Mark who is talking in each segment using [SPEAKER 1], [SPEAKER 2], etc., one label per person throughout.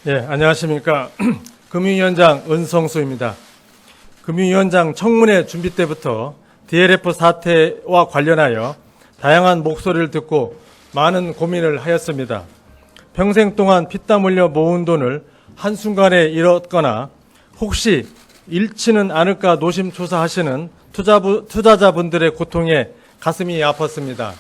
[SPEAKER 1] 네, 안녕하십니까. 금융위원장 은성수입니다. 금융위원장 청문회 준비 때부터 DLF 사태와 관련하여 다양한 목소리를 듣고 많은 고민을 하였습니다. 평생 동안 피땀 흘려 모은 돈을 한순간에 잃었거나 혹시 잃지는 않을까 노심초사하시는 투자자분들의 고통에 가슴이 아팠습니다.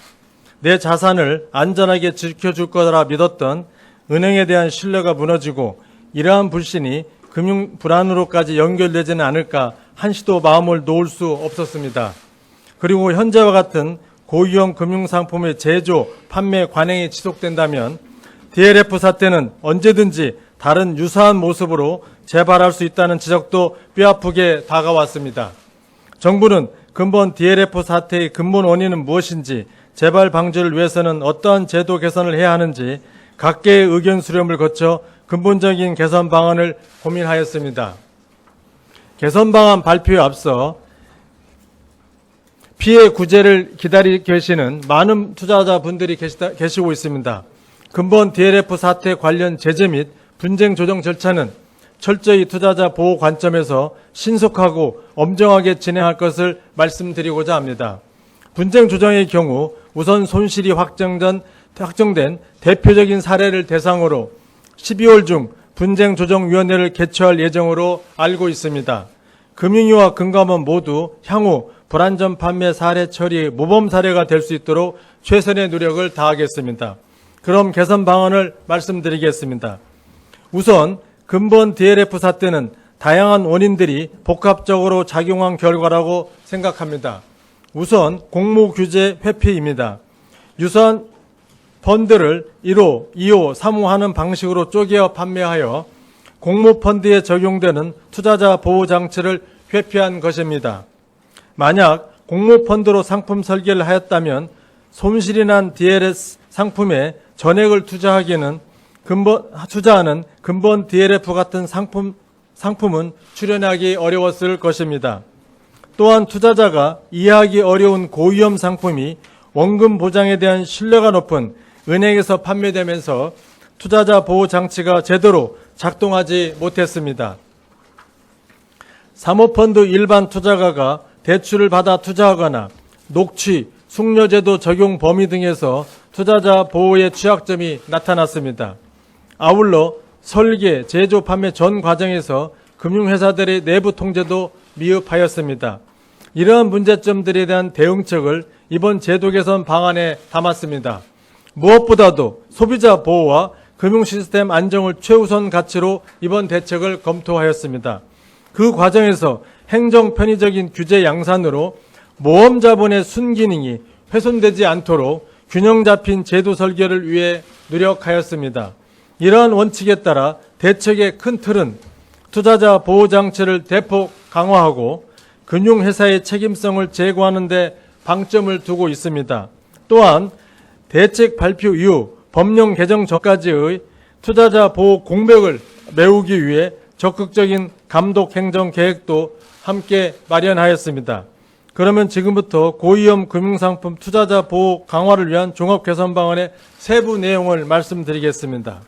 [SPEAKER 1] 내 자산을 안전하게 지켜줄 거라 믿었던 은행에 대한 신뢰가 무너지고 이러한 불신이 금융 불안으로까지 연결되지는 않을까 한시도 마음을 놓을 수 없었습니다. 그리고 현재와 같은 고위험 금융상품의 제조, 판매 관행이 지속된다면 DLF 사태는 언제든지 다른 유사한 모습으로 재발할 수 있다는 지적도 뼈아프게 다가왔습니다. 정부는 근본 DLF 사태의 근본 원인은 무엇인지, 재발 방지를 위해서는 어떠한 제도 개선을 해야 하는지 각계의 의견 수렴을 거쳐 근본적인 개선 방안을 고민하였습니다. 개선 방안 발표에 앞서 피해 구제를 기다리고 계시는 많은 투자자분들이 계시고 있습니다. 근본 DLF 사태 관련 제재 및 분쟁 조정 절차는 철저히 투자자 보호 관점에서 신속하고 엄정하게 진행할 것을 말씀드리고자 합니다. 분쟁 조정의 경우 우선 손실이 확정된 대표적인 사례를 대상으로 12월 중 분쟁조정위원회를 개최할 예정으로 알고 있습니다. 금융위와 금감원 모두 향후 불안전 판매 사례 처리 모범 사례가 될 수 있도록 최선의 노력을 다하겠습니다. 그럼 개선 방안을 말씀드리겠습니다. 우선 근본 DLF 사태는 다양한 원인들이 복합적으로 작용한 결과라고 생각합니다. 우선 공모규제 회피입니다. 유사한 펀드를 1호, 2호, 3호 하는 방식으로 쪼개어 판매하여 공모펀드에 적용되는 투자자 보호장치를 회피한 것입니다. 만약 공모펀드로 상품 설계를 하였다면 손실이 난 DLS 상품에 전액을 투자하는 근본 DLF 같은 상품은 출연하기 어려웠을 것입니다. 또한 투자자가 이해하기 어려운 고위험 상품이 원금 보장에 대한 신뢰가 높은 은행에서 판매되면서 투자자 보호 장치가 제대로 작동하지 못했습니다. 사모펀드 일반 투자가가 대출을 받아 투자하거나 녹취, 숙려제도 적용 범위 등에서 투자자 보호의 취약점이 나타났습니다. 아울러 설계, 제조, 판매 전 과정에서 금융회사들의 내부 통제도 미흡하였습니다. 이러한 문제점들에 대한 대응책을 이번 제도 개선 방안에 담았습니다. 무엇보다도 소비자 보호와 금융 시스템 안정을 최우선 가치로 이번 대책을 검토하였습니다. 그 과정에서 행정 편의적인 규제 양산으로 모험 자본의 순기능이 훼손되지 않도록 균형 잡힌 제도 설계를 위해 노력하였습니다. 이러한 원칙에 따라 대책의 큰 틀은 투자자 보호 장치를 대폭 강화하고 금융회사의 책임성을 제고하는 데 방점을 두고 있습니다. 또한 대책 발표 이후 법령 개정 전까지의 투자자 보호 공백을 메우기 위해 적극적인 감독 행정 계획도 함께 마련하였습니다. 그러면 지금부터 고위험 금융상품 투자자 보호 강화를 위한 종합 개선 방안의 세부 내용을 말씀드리겠습니다.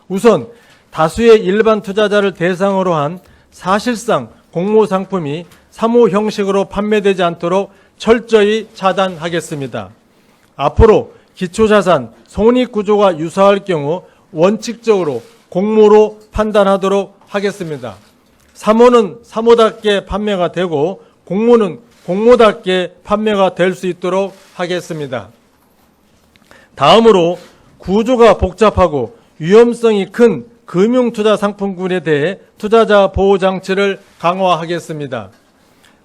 [SPEAKER 1] 우선 다수의 일반 투자자를 대상으로 한 사실상 공모 상품이 사모 형식으로 판매되지 않도록 철저히 차단하겠습니다. 앞으로 기초자산, 손익구조가 유사할 경우 원칙적으로 공모로 판단하도록 하겠습니다. 사모는 사모답게 판매가 되고 공모는 공모답게 판매가 될 수 있도록 하겠습니다. 다음으로 구조가 복잡하고 위험성이 큰 금융투자 상품군에 대해 투자자 보호장치를 강화하겠습니다.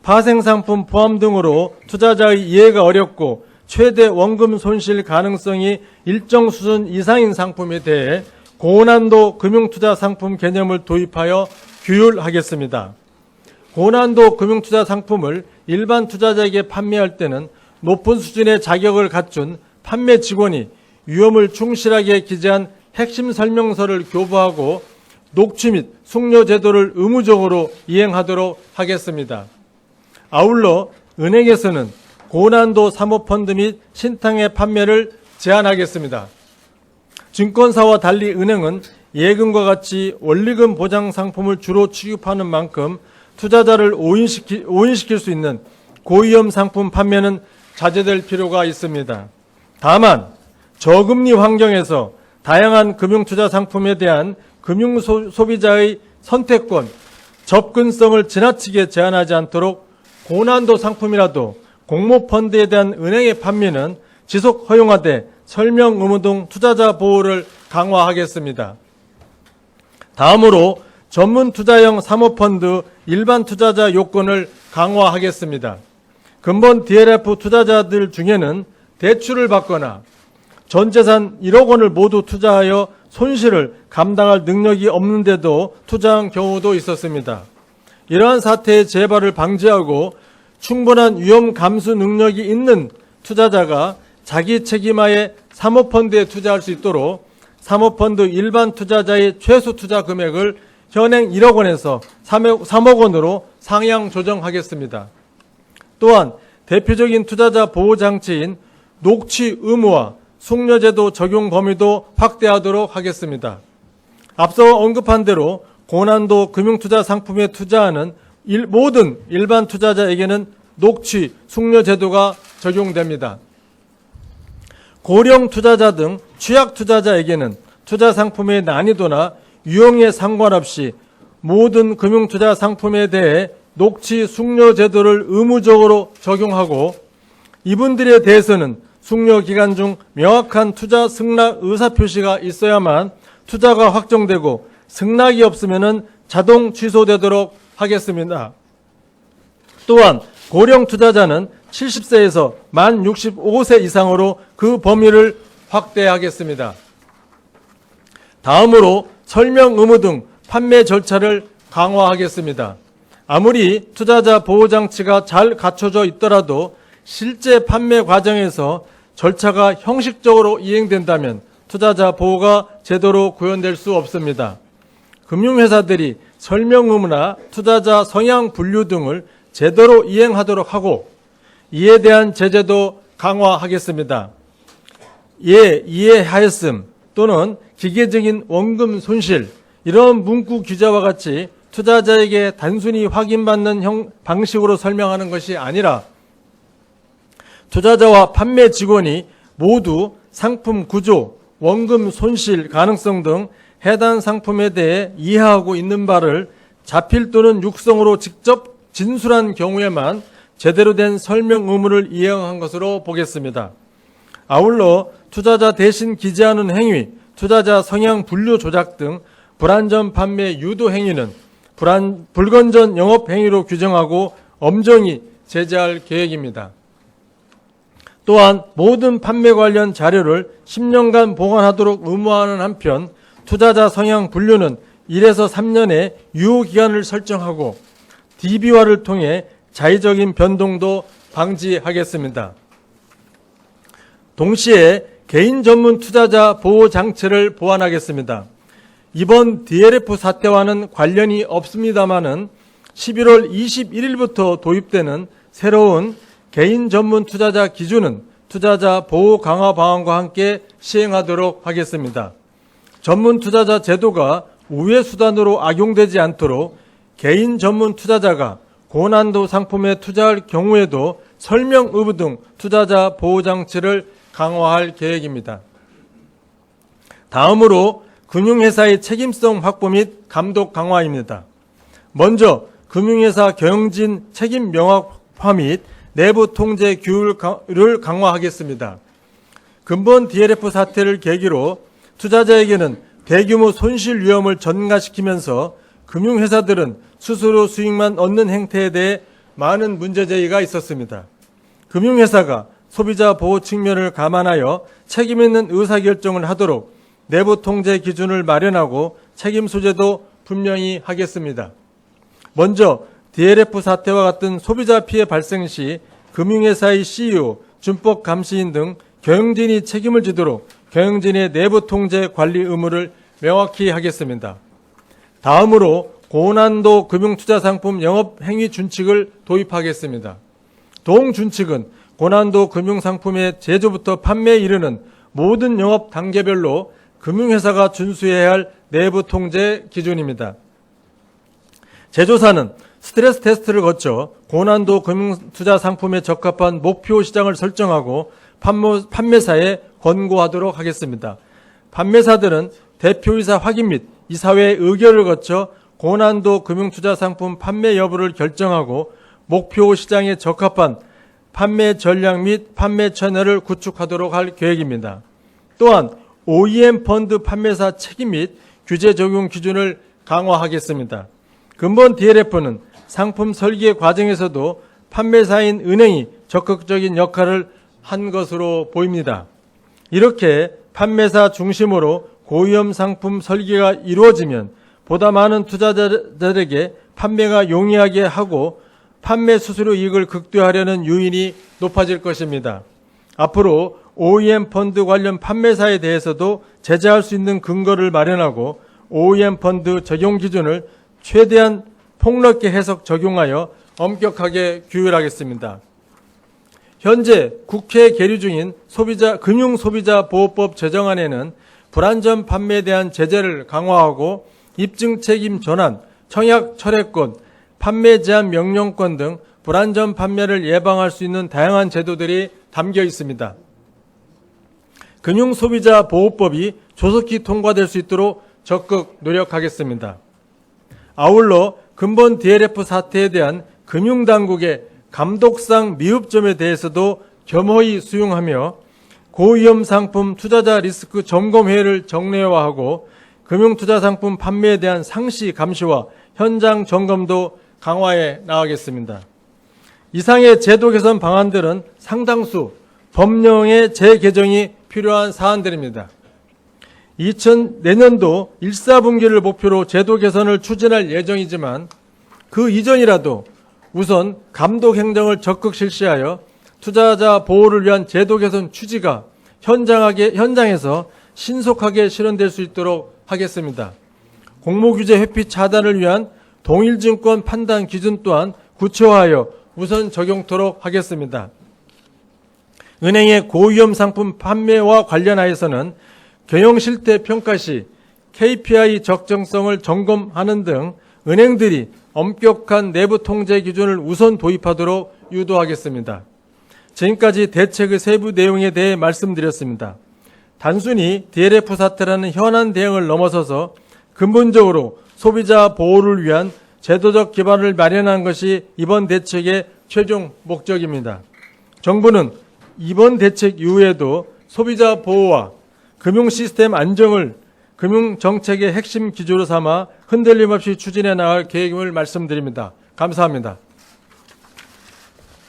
[SPEAKER 1] 파생상품 포함 등으로 투자자의 이해가 어렵고 최대 원금 손실 가능성이 일정 수준 이상인 상품에 대해 고난도 금융투자 상품 개념을 도입하여 규율하겠습니다. 고난도 금융투자 상품을 일반 투자자에게 판매할 때는 높은 수준의 자격을 갖춘 판매 직원이 위험을 충실하게 기재한 핵심 설명서를 교부하고 녹취 및 숙려 제도를 의무적으로 이행하도록 하겠습니다. 아울러 은행에서는 고난도 사모펀드 및 신탁의 판매를 제한하겠습니다. 증권사와 달리 은행은 예금과 같이 원리금 보장 상품을 주로 취급하는 만큼 투자자를 오인시킬 수 있는 고위험 상품 판매는 자제될 필요가 있습니다. 다만 저금리 환경에서 다양한 금융투자 상품에 대한 금융소비자의 선택권, 접근성을 지나치게 제한하지 않도록 고난도 상품이라도 공모펀드에 대한 은행의 판매는 지속 허용하되 설명 의무 등 투자자 보호를 강화하겠습니다. 다음으로 전문 투자형 사모펀드 일반 투자자 요건을 강화하겠습니다. 근본 DLF 투자자들 중에는 대출을 받거나 전 재산 1억 원을 모두 투자하여 손실을 감당할 능력이 없는데도 투자한 경우도 있었습니다. 이러한 사태의 재발을 방지하고 충분한 위험 감수 능력이 있는 투자자가 자기 책임하에 사모펀드에 투자할 수 있도록 사모펀드 일반 투자자의 최소 투자 금액을 현행 1억 원에서 3억 원으로 상향 조정하겠습니다. 또한 대표적인 투자자 보호장치인 녹취 의무와 숙려제도 적용 범위도 확대하도록 하겠습니다. 앞서 언급한 대로 고난도 금융투자 상품에 투자하는 모든 일반 투자자에게는 녹취, 숙려제도가 적용됩니다. 고령 투자자 등 취약 투자자에게는 투자 상품의 난이도나 유형에 상관없이 모든 금융투자 상품에 대해 녹취, 숙려제도를 의무적으로 적용하고 이분들에 대해서는 숙려 기간 중 명확한 투자 승낙 의사표시가 있어야만 투자가 확정되고 승낙이 없으면 자동 취소되도록 하겠습니다. 또한 고령 투자자는 70세에서 만 65세 이상으로 그 범위를 확대하겠습니다. 다음으로 설명 의무 등 판매 절차를 강화하겠습니다. 아무리 투자자 보호장치가 잘 갖춰져 있더라도 실제 판매 과정에서 절차가 형식적으로 이행된다면 투자자 보호가 제대로 구현될 수 없습니다. 금융회사들이 설명 의무나 투자자 성향 분류 등을 제대로 이행하도록 하고 이에 대한 제재도 강화하겠습니다. 이해하였음 또는 기계적인 원금 손실 이런 문구 규제와 같이 투자자에게 단순히 확인받는 방식으로 설명하는 것이 아니라 투자자와 판매 직원이 모두 상품 구조, 원금 손실 가능성 등 해당 상품에 대해 이해하고 있는 바를 자필 또는 육성으로 직접 진술한 경우에만 제대로 된 설명 의무를 이행한 것으로 보겠습니다. 아울러 투자자 대신 기재하는 행위, 투자자 성향 분류 조작 등 불안전 판매 유도 행위는 불건전 영업 행위로 규정하고 엄정히 제재할 계획입니다. 또한 모든 판매 관련 자료를 10년간 보관하도록 의무화하는 한편 투자자 성향 분류는 1에서 3년의 유효기간을 설정하고 DB화를 통해 자의적인 변동도 방지하겠습니다. 동시에 개인 전문 투자자 보호 장치를 보완하겠습니다. 이번 DLF 사태와는 관련이 없습니다마는 11월 21일부터 도입되는 새로운 개인 전문 투자자 기준은 투자자 보호 강화 방안과 함께 시행하도록 하겠습니다. 전문 투자자 제도가 우회 수단으로 악용되지 않도록 개인 전문 투자자가 고난도 상품에 투자할 경우에도 설명 의무 등 투자자 보호 장치를 강화할 계획입니다. 다음으로 금융회사의 책임성 확보 및 감독 강화입니다. 먼저 금융회사 경영진 책임 명확화 및 내부 통제 규율을 강화하겠습니다. 근본 DLF 사태를 계기로 투자자에게는 대규모 손실 위험을 전가시키면서 금융회사들은 스스로 수익만 얻는 행태에 대해 많은 문제제기가 있었습니다. 금융회사가 소비자 보호 측면을 감안하여 책임 있는 의사결정을 하도록 내부 통제 기준을 마련하고 책임 소재도 분명히 하겠습니다. 먼저 DLF 사태와 같은 소비자 피해 발생 시 금융회사의 CEO, 준법감시인 등 경영진이 책임을 지도록 경영진의 내부 통제 관리 의무를 명확히 하겠습니다. 다음으로 고난도 금융투자상품 영업행위 준칙을 도입하겠습니다. 동준칙은 고난도 금융상품의 제조부터 판매에 이르는 모든 영업 단계별로 금융회사가 준수해야 할 내부 통제 기준입니다. 제조사는 스트레스 테스트를 거쳐 고난도 금융투자 상품에 적합한 목표 시장을 설정하고 판매사에 권고하도록 하겠습니다. 판매사들은 대표이사 확인 및 이사회의 의결을 거쳐 고난도 금융투자 상품 판매 여부를 결정하고 목표 시장에 적합한 판매 전략 및 판매 채널을 구축하도록 할 계획입니다. 또한 OEM 펀드 판매사 책임 및 규제 적용 기준을 강화하겠습니다. 근본 DLF는 상품 설계 과정에서도 판매사인 은행이 적극적인 역할을 한 것으로 보입니다. 이렇게 판매사 중심으로 고위험 상품 설계가 이루어지면 보다 많은 투자자들에게 판매가 용이하게 하고 판매 수수료 이익을 극대화하려는 요인이 높아질 것입니다. 앞으로 OEM 펀드 관련 판매사에 대해서도 제재할 수 있는 근거를 마련하고 OEM 펀드 적용 기준을 최대한 폭넓게 해석 적용하여 엄격하게 규율하겠습니다. 현재 국회에 계류 중인 금융소비자보호법 제정안에는 불안전 판매에 대한 제재를 강화하고 입증 책임 전환, 청약 철회권, 판매 제한 명령권 등 불안전 판매를 예방할 수 있는 다양한 제도들이 담겨 있습니다. 금융소비자보호법이 조속히 통과될 수 있도록 적극 노력하겠습니다. 아울러 근본 DLF 사태에 대한 금융당국의 감독상 미흡점에 대해서도 겸허히 수용하며 고위험 상품 투자자 리스크 점검회를 정례화하고 금융투자상품 판매에 대한 상시 감시와 현장 점검도 강화해 나가겠습니다. 이상의 제도 개선 방안들은 상당수 법령의 재개정이 필요한 사안들입니다. 내년도 1사분기를 목표로 제도 개선을 추진할 예정이지만 그 이전이라도 우선 감독 행정을 적극 실시하여 투자자 보호를 위한 제도 개선 취지가 현장에서 신속하게 실현될 수 있도록 하겠습니다. 공모규제 회피 차단을 위한 동일증권 판단 기준 또한 구체화하여 우선 적용토록 하겠습니다. 은행의 고위험 상품 판매와 관련하여서는 경영 실태 평가 시 KPI 적정성을 점검하는 등 은행들이 엄격한 내부 통제 기준을 우선 도입하도록 유도하겠습니다. 지금까지 대책의 세부 내용에 대해 말씀드렸습니다. 단순히 DLF 사태라는 현안 대응을 넘어서서 근본적으로 소비자 보호를 위한 제도적 기반을 마련한 것이 이번 대책의 최종 목적입니다. 정부는 이번 대책 이후에도 소비자 보호와 금융 시스템 안정을 금융 정책의 핵심 기조로 삼아 흔들림 없이 추진해 나갈 계획임을 말씀드립니다. 감사합니다.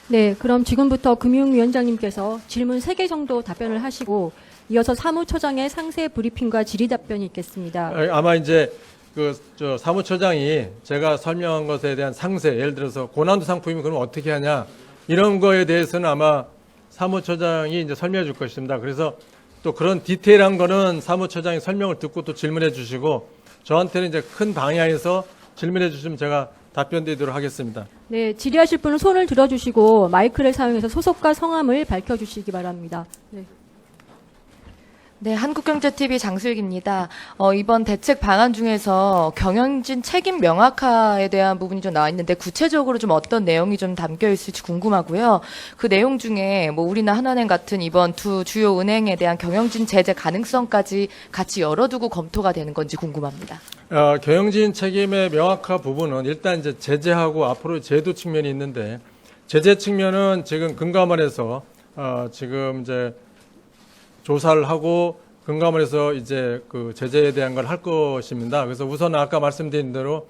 [SPEAKER 2] 네, 그럼 지금부터 금융위원장님께서 질문 3개 정도 답변을 하시고 이어서 사무처장의 상세 브리핑과 질의 답변이 있겠습니다.
[SPEAKER 1] 아마 이제 사무처장이 제가 설명한 것에 대한 상세, 예를 들어서 고난도 상품이면 그럼 어떻게 하냐 이런 거에 대해서는 아마 사무처장이 이제 설명해 줄 것입니다. 그래서 또 그런 디테일한 거는 사무처장이 설명을 듣고 또 질문해 주시고 저한테는 이제 큰 방향에서 질문해 주시면 제가 답변 드리도록 하겠습니다.
[SPEAKER 2] 네, 질의하실 분은 손을 들어주시고 마이크를 사용해서 소속과 성함을 밝혀주시기 바랍니다. 네.
[SPEAKER 3] 네, 한국경제TV 장슬기입니다. 이번 대책 방안 중에서 경영진 책임 명확화에 대한 부분이 좀 나와 있는데 구체적으로 좀 어떤 내용이 좀 담겨 있을지 궁금하고요. 그 내용 중에 뭐 우리나 하나은행 같은 이번 두 주요 은행에 대한 경영진 제재 가능성까지 같이 열어두고 검토가 되는 건지 궁금합니다.
[SPEAKER 1] 경영진 책임의 명확화 부분은 일단 이제 제재하고 앞으로 제도 측면이 있는데 제재 측면은 지금 금감원에서 지금 이제 조사를 하고 금감원에서 이제 그 제재에 대한 걸 할 것입니다. 그래서 우선 아까 말씀드린 대로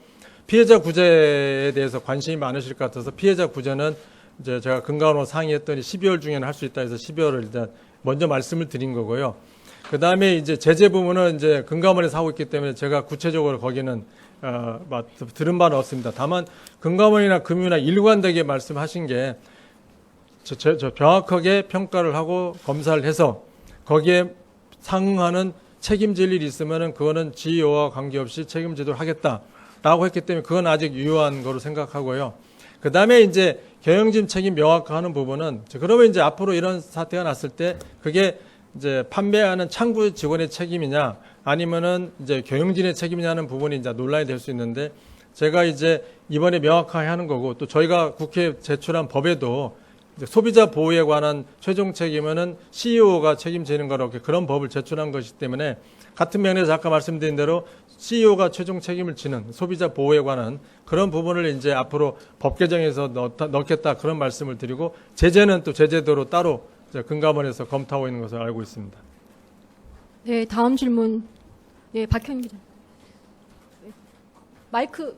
[SPEAKER 1] 피해자 구제에 대해서 관심이 많으실 것 같아서 피해자 구제는 이제 제가 금감원 상의했더니 12월 중에는 할 수 있다 해서 12월을 일단 먼저 말씀을 드린 거고요. 그 다음에 이제 제재 부분은 이제 금감원에서 하고 있기 때문에 제가 구체적으로 거기는 들은 바는 없습니다. 다만 금감원이나 금융이나 일관되게 말씀하신 게 정확하게 평가를 하고 검사를 해서 거기에 상응하는 책임질 일이 있으면은 그거는 GEO와 관계없이 책임지도록 하겠다라고 했기 때문에 그건 아직 유효한 거로 생각하고요. 그 다음에 이제 경영진 책임 명확화하는 부분은 그러면 이제 앞으로 이런 사태가 났을 때 그게 이제 판매하는 창구 직원의 책임이냐 아니면은 이제 경영진의 책임이냐는 부분이 이제 논란이 될 수 있는데 제가 이제 이번에 명확하게 하는 거고 또 저희가 국회에 제출한 법에도 이제 소비자 보호에 관한 최종 책임은 CEO가 책임지는 거로 그런 법을 제출한 것이기 때문에 같은 면에서 아까 말씀드린 대로 CEO가 최종 책임을 지는 소비자 보호에 관한 그런 부분을 이제 앞으로 법 개정에서 넣겠다 그런 말씀을 드리고 제재는 또 제재대로 따로 이제 금감원에서 검토하고 있는 것을 알고 있습니다.
[SPEAKER 2] 네, 다음 질문. 네, 박현 기자. 네. 마이크.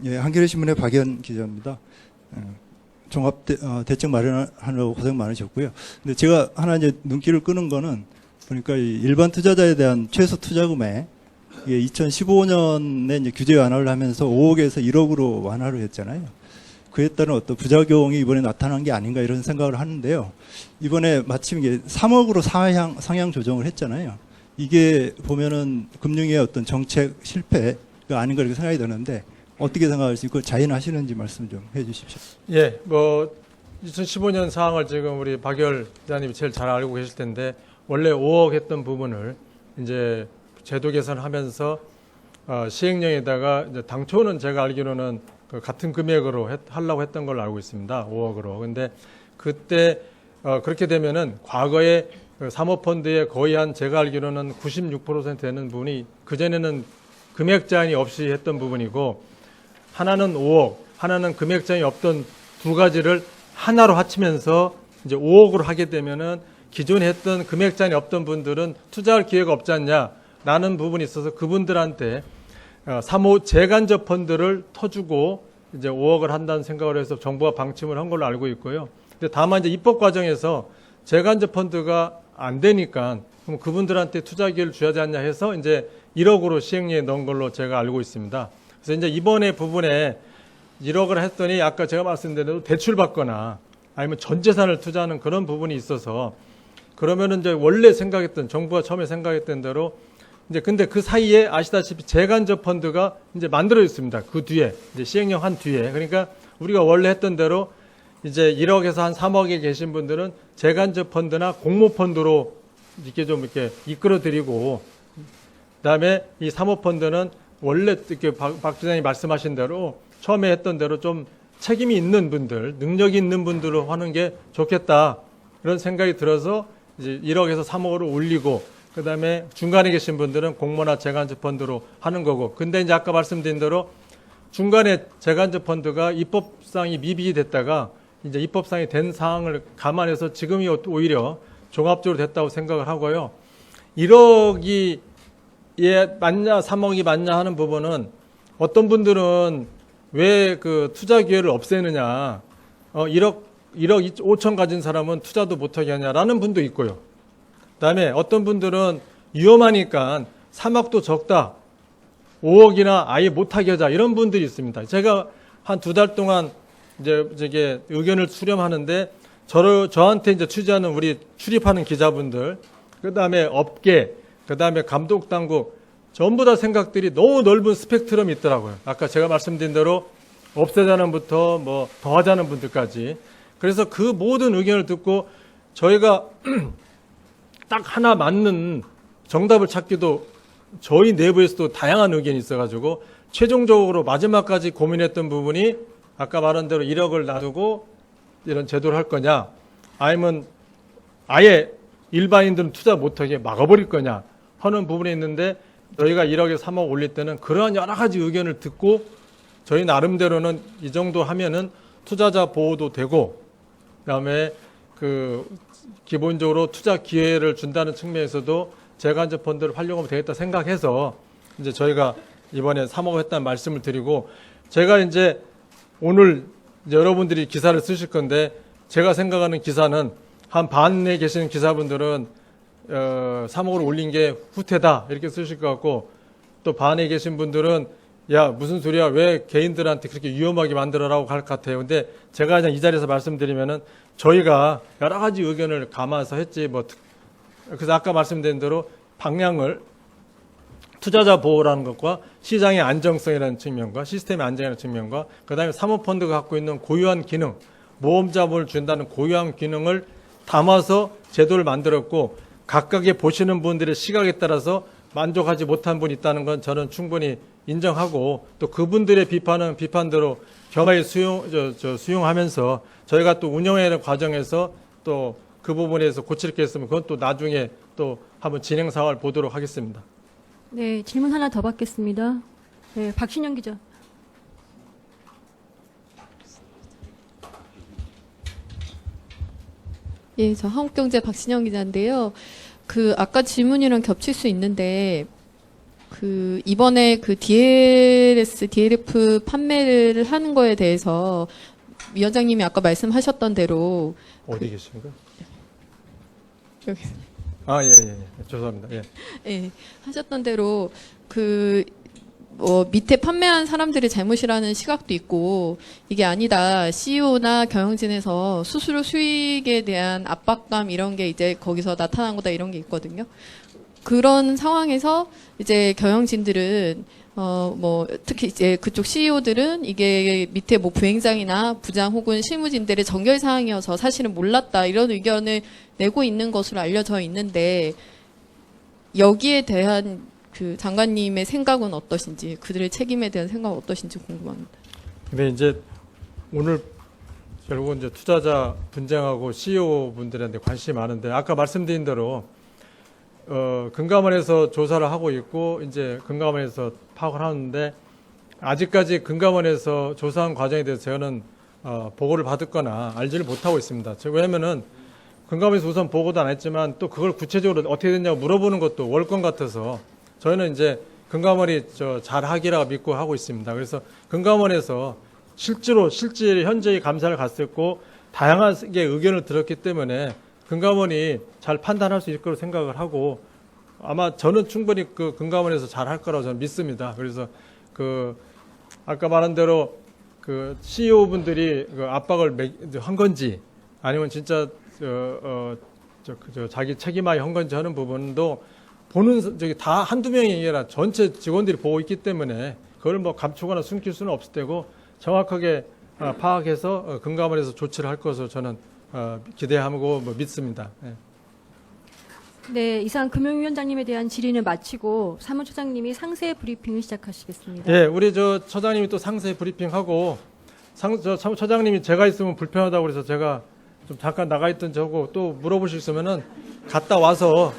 [SPEAKER 4] 예, 한겨레 신문의 박연 기자입니다. 종합 대책 마련하느라고 고생 많으셨고요. 근데 제가 하나 이제 눈길을 끄는 거는 보니까 이 일반 투자자에 대한 최소 투자 금액 이게 2015년에 이제 규제 완화를 하면서 5억에서 1억으로 완화를 했잖아요. 그에 따른 어떤 부작용이 이번에 나타난 게 아닌가 이런 생각을 하는데요. 이번에 마침 이게 3억으로 상향 조정을 했잖아요. 이게 보면은 금융의 어떤 정책 실패가 아닌가 이렇게 생각이 드는데 어떻게 생각하시고 자인하시는지 말씀 좀 해주십시오.
[SPEAKER 1] 예, 뭐 2015년 사항을 지금 우리 박열 기자님이 제일 잘 알고 계실 텐데 원래 5억 했던 부분을 이제 제도 개선하면서 시행령에다가 이제 당초는 제가 알기로는 그 같은 금액으로 하려고 했던 걸로 알고 있습니다. 5억으로. 근데 그때 그렇게 되면은 과거에 그 사모펀드의 거의 한 제가 알기로는 96% 되는 부분이 그전에는 금액 제한이 없이 했던 부분이고 하나는 5억, 하나는 금액 제한이 없던 두 가지를 하나로 합치면서 이제 5억으로 하게 되면은 기존에 했던 금액 제한이 없던 분들은 투자할 기회가 없지 않냐라는 부분이 있어서 그분들한테 사모 재간접 펀드를 터주고 이제 5억을 한다는 생각을 해서 정부가 방침을 한 걸로 알고 있고요. 근데 다만 이제 입법 과정에서 재간접 펀드가 안 되니까 그럼 그분들한테 투자 기회를 줘야 되지 않냐 해서 이제 1억으로 시행령에 넣은 걸로 제가 알고 있습니다. 그래서 이제 이번에 부분에 1억을 했더니 아까 제가 말씀드린 대로 대출받거나 아니면 전 재산을 투자하는 그런 부분이 있어서 그러면은 이제 원래 생각했던 정부가 처음에 생각했던 대로 이제 근데 그 사이에 아시다시피 재간접 펀드가 이제 만들어졌습니다. 그 뒤에 이제 시행령 한 뒤에 그러니까 우리가 원래 했던 대로 이제 1억에서 한 3억에 계신 분들은 재간접 펀드나 공모 펀드로 이렇게 좀 이렇게 이끌어드리고 그다음에 이 사모펀드는 원래 이렇게 박 주장이 말씀하신 대로 처음에 했던 대로 좀 책임이 있는 분들, 능력이 있는 분들로 하는 게 좋겠다 이런 생각이 들어서 이제 1억에서 3억으로 올리고 그다음에 중간에 계신 분들은 공모나 재간접 펀드로 하는 거고. 근데 이제 아까 말씀드린 대로 중간에 재간접 펀드가 입법상이 미비이 됐다가 이제 입법상이 된 사항을 감안해서 지금이 오히려 종합적으로 됐다고 생각을 하고요. 1억이 맞냐 3억이 맞냐 하는 부분은 어떤 분들은 왜 그 투자 기회를 없애느냐 1억 5천 가진 사람은 투자도 못하게 하냐라는 분도 있고요. 그다음에 어떤 분들은 위험하니까 3억도 적다 5억이나 아예 못하게 하자 이런 분들이 있습니다. 제가 한 2달 동안 이제 저게 의견을 수렴하는데 저한테 이제 취재하는 우리 출입하는 기자분들 그다음에 업계 그다음에 감독 당국 전부 다 생각들이 너무 넓은 스펙트럼이 있더라고요. 아까 제가 말씀드린 대로 없애자는부터 뭐 더하자는 분들까지. 그래서 그 모든 의견을 듣고 저희가 딱 하나 맞는 정답을 찾기도 저희 내부에서도 다양한 의견이 있어가지고 최종적으로 마지막까지 고민했던 부분이 아까 말한 대로 1억을 놔두고 이런 제도를 할 거냐 아니면 아예 일반인들은 투자 못하게 막아버릴 거냐 하는 부분이 있는데 저희가 1억에서 3억 올릴 때는 그러한 여러 가지 의견을 듣고 저희 나름대로는 이 정도 하면은 투자자 보호도 되고 그다음에 그 기본적으로 투자 기회를 준다는 측면에서도 재간접 펀드를 활용하면 되겠다 생각해서 이제 저희가 이번에 3억 했다는 말씀을 드리고 제가 이제 오늘 이제 여러분들이 기사를 쓰실 건데 제가 생각하는 기사는 한 반에 계시는 기사분들은 3억으로 올린 게 후퇴다 이렇게 쓰실 것 같고 또 반에 계신 분들은 야 무슨 소리야 왜 개인들한테 그렇게 위험하게 만들어라고 할 것 같아요. 근데 제가 그냥 이 자리에서 말씀드리면은 저희가 여러 가지 의견을 감아서 했지 뭐 그래서 아까 말씀드린 대로 방향을 투자자 보호라는 것과 시장의 안정성이라는 측면과 시스템의 안정이라는 측면과 그다음에 사모펀드가 갖고 있는 고유한 기능 모험자문을 준다는 고유한 기능을 담아서 제도를 만들었고 각각의 보시는 분들의 시각에 따라서 만족하지 못한 분이 있다는 건 저는 충분히 인정하고 또 그분들의 비판은 비판대로 겸허히 수용하면서 저희가 또 운영하는 과정에서 또 그 부분에서 고칠 게 있으면 그건 또 나중에 또 한번 진행 상황을 보도록 하겠습니다.
[SPEAKER 2] 네, 질문 하나 더 받겠습니다. 네, 박신영 기자.
[SPEAKER 5] 예, 저 한국경제 박신영 기자인데요. 아까 질문이랑 겹칠 수 있는데, 이번에 DLF 판매를 하는 거에 대해서 위원장님이 아까 말씀하셨던 대로.
[SPEAKER 1] 어디 계십니까?
[SPEAKER 5] 여기.
[SPEAKER 1] 예. 죄송합니다. 예.
[SPEAKER 5] 예, 하셨던 대로, 밑에 판매한 사람들의 잘못이라는 시각도 있고, 이게 아니다. CEO나 경영진에서 수수료 수익에 대한 압박감 이런 게 이제 거기서 나타난 거다 이런 게 있거든요. 그런 상황에서 이제 경영진들은, 특히 이제 그쪽 CEO들은 이게 밑에 뭐 부행장이나 부장 혹은 실무진들의 정결 사항이어서 사실은 몰랐다 이런 의견을 내고 있는 것으로 알려져 있는데, 여기에 대한 장관님의 생각은 어떠신지, 그들의 책임에 대한 생각은 어떠신지 궁금합니다.
[SPEAKER 1] 근데 이제 오늘 결국은 이제 투자자 분쟁하고 CEO 분들한테 관심이 많은데 아까 말씀드린 대로 금감원에서 조사를 하고 있고 이제 금감원에서 파악을 하는데 아직까지 금감원에서 조사한 과정에 대해서 저는 보고를 받았거나 알지를 못하고 있습니다. 왜냐면은 금감원에서 우선 보고도 안 했지만 또 그걸 구체적으로 어떻게 됐냐고 물어보는 것도 월권 같아서 저희는 이제 금감원이 잘하기라고 믿고 하고 있습니다. 그래서 금감원에서 실제 현재의 감사를 갔었고 다양하게 의견을 들었기 때문에 금감원이 잘 판단할 수 있을 거라고 생각을 하고 아마 저는 충분히 그 금감원에서 잘 할 거라고 저는 믿습니다. 그래서 아까 말한 대로 CEO 분들이 압박을 한 건지 아니면 진짜 자기 책임하에 한 건지 하는 부분도 보는 다 한두 명이 아니라 전체 직원들이 보고 있기 때문에 그걸 뭐 감추거나 숨길 수는 없을 테고 정확하게 파악해서 금감원에서 조치를 할 것으로 저는 기대하고 믿습니다. 네.
[SPEAKER 2] 네, 이상 금융위원장님에 대한 질의는 마치고 사무처장님이 상세 브리핑을 시작하시겠습니다.
[SPEAKER 1] 예, 우리 처장님이 또 상세 브리핑하고 처장님이 제가 있으면 불편하다고 그래서 제가 좀 잠깐 나가 있던 저고 또 물어보실 수 있으면은 갔다 와서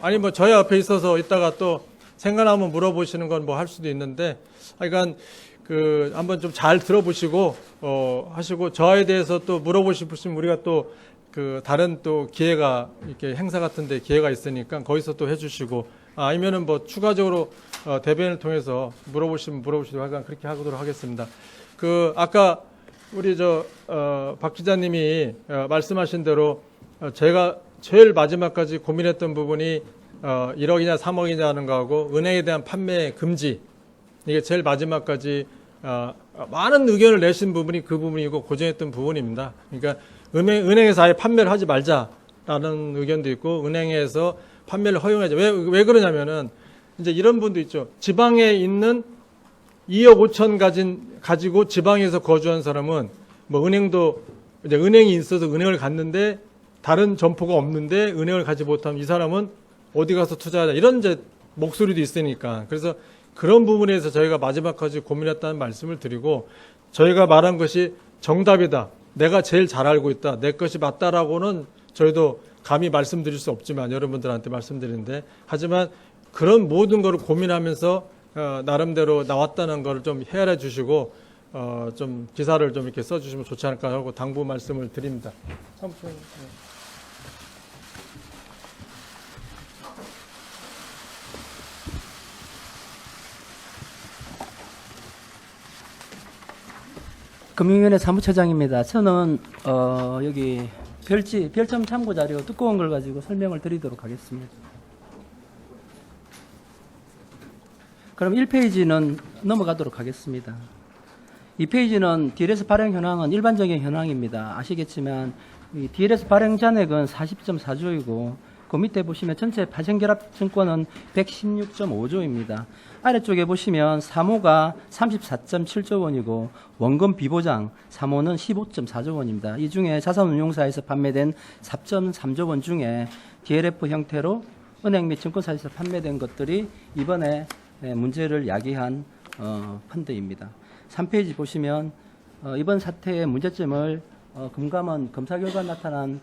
[SPEAKER 1] 아니 뭐 저희 앞에 있어서 이따가 또 생각나면 물어보시는 건 뭐 할 수도 있는데 그러니까 한번 좀 잘 들어보시고 하시고 저에 대해서 또 물어보시면 우리가 또 다른 또 기회가 이렇게 행사 같은데 기회가 있으니까 거기서 또 해주시고 아니면은 뭐 추가적으로 대변을 통해서 물어보시면 물어보시고 하여간 그렇게 하도록 하겠습니다. 아까 우리 박 기자님이 말씀하신 대로 제가 제일 마지막까지 고민했던 부분이 1억이냐 3억이냐 하는 거하고 은행에 대한 판매 금지 이게 제일 마지막까지 많은 의견을 내신 부분이 그 부분이고 고정했던 부분입니다. 그러니까 은행에서 아예 판매를 하지 말자라는 의견도 있고 은행에서 판매를 허용하자. 왜 그러냐면은 이제 이런 분도 있죠. 지방에 있는 2억 5천 가지고 지방에서 거주한 사람은 뭐 은행도 이제 은행이 있어서 은행을 갔는데 다른 점포가 없는데 은행을 가지 못하면 이 사람은 어디 가서 투자하자 이런 이제 목소리도 있으니까 그래서 그런 부분에서 저희가 마지막까지 고민했다는 말씀을 드리고 저희가 말한 것이 정답이다. 내가 제일 잘 알고 있다. 내 것이 맞다라고는 저희도 감히 말씀드릴 수 없지만 여러분들한테 말씀드리는데 하지만 그런 모든 것을 고민하면서 나름대로 나왔다는 것을 좀 헤아려 주시고 좀 기사를 좀 이렇게 써주시면 좋지 않을까 하고 당부 말씀을 드립니다.
[SPEAKER 6] 금융위원회 사무처장입니다. 저는 여기 별점 참고 자료 두꺼운 걸 가지고 설명을 드리도록 하겠습니다. 그럼 1페이지는 넘어가도록 하겠습니다. 2페이지는 DLS 발행 현황은 일반적인 현황입니다. 아시겠지만 이 DLS 발행 잔액은 40.4조이고 그 그 밑에 보시면 전체 파생결합증권은 116.5조입니다. 아래쪽에 보시면 사모가 34.7조 원이고 원금 비보장 사모는 15.4조 원입니다. 이 중에 자산운용사에서 판매된 4.3조 원 중에 DLF 형태로 은행 및 증권사에서 판매된 것들이 이번에 문제를 야기한 펀드입니다. 3페이지 보시면 이번 사태의 문제점을 금감원 검사 결과 나타난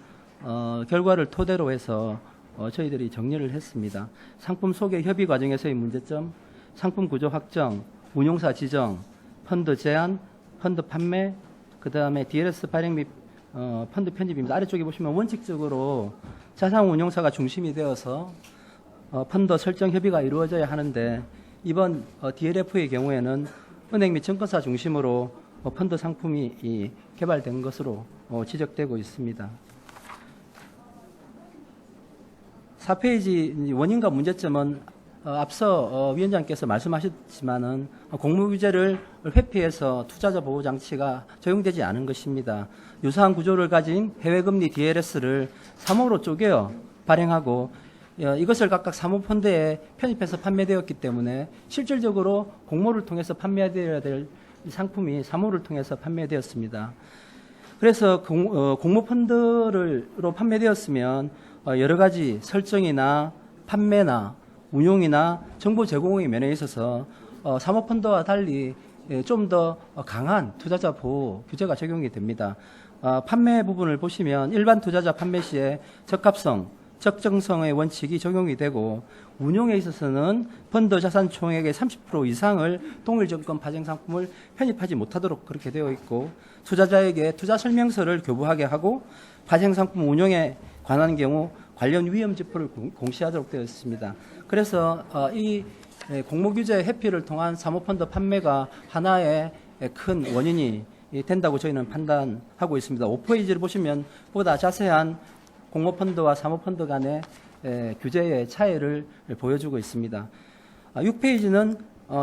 [SPEAKER 6] 결과를 토대로 해서 저희들이 정리를 했습니다. 상품 소개 협의 과정에서의 문제점, 상품 구조 확정, 운용사 지정, 펀드 제한, 펀드 판매, 그 다음에 DLS 발행 및 펀드 편집입니다. 아래쪽에 보시면 원칙적으로 자산 운용사가 중심이 되어서 펀드 설정 협의가 이루어져야 하는데 이번 DLF의 경우에는 은행 및 증권사 중심으로 펀드 상품이 개발된 것으로 지적되고 있습니다. 4페이지 원인과 문제점은 앞서 위원장께서 말씀하셨지만은 공모규제를 회피해서 투자자 보호 장치가 적용되지 않은 것입니다. 유사한 구조를 가진 해외금리 DLS를 3호로 쪼개어 발행하고 이것을 각각 사모펀드에 편입해서 판매되었기 때문에 실질적으로 공모를 통해서 판매되어야 될 상품이 사모를 통해서 판매되었습니다. 그래서 공모펀드로 판매되었으면 여러 가지 설정이나 판매나 운용이나 정보 제공의 면에 있어서 사모펀드와 달리 좀 더 강한 투자자 보호 규제가 적용이 됩니다. 판매 부분을 보시면 일반 투자자 판매 시에 적합성, 적정성의 원칙이 적용이 되고 운용에 있어서는 펀드 자산 총액의 30% 이상을 동일증권 파생 상품을 편입하지 못하도록 그렇게 되어 있고 투자자에게 투자 설명서를 교부하게 하고 파생 상품 운용에 관한 경우 관련 위험 지표를 공시하도록 되어 있습니다. 그래서 이 공모규제 회피를 통한 사모펀드 판매가 하나의 큰 원인이 된다고 저희는 판단하고 있습니다. 5페이지를 보시면 보다 자세한 공모펀드와 사모펀드 간의 규제의 차이를 보여주고 있습니다. 6페이지는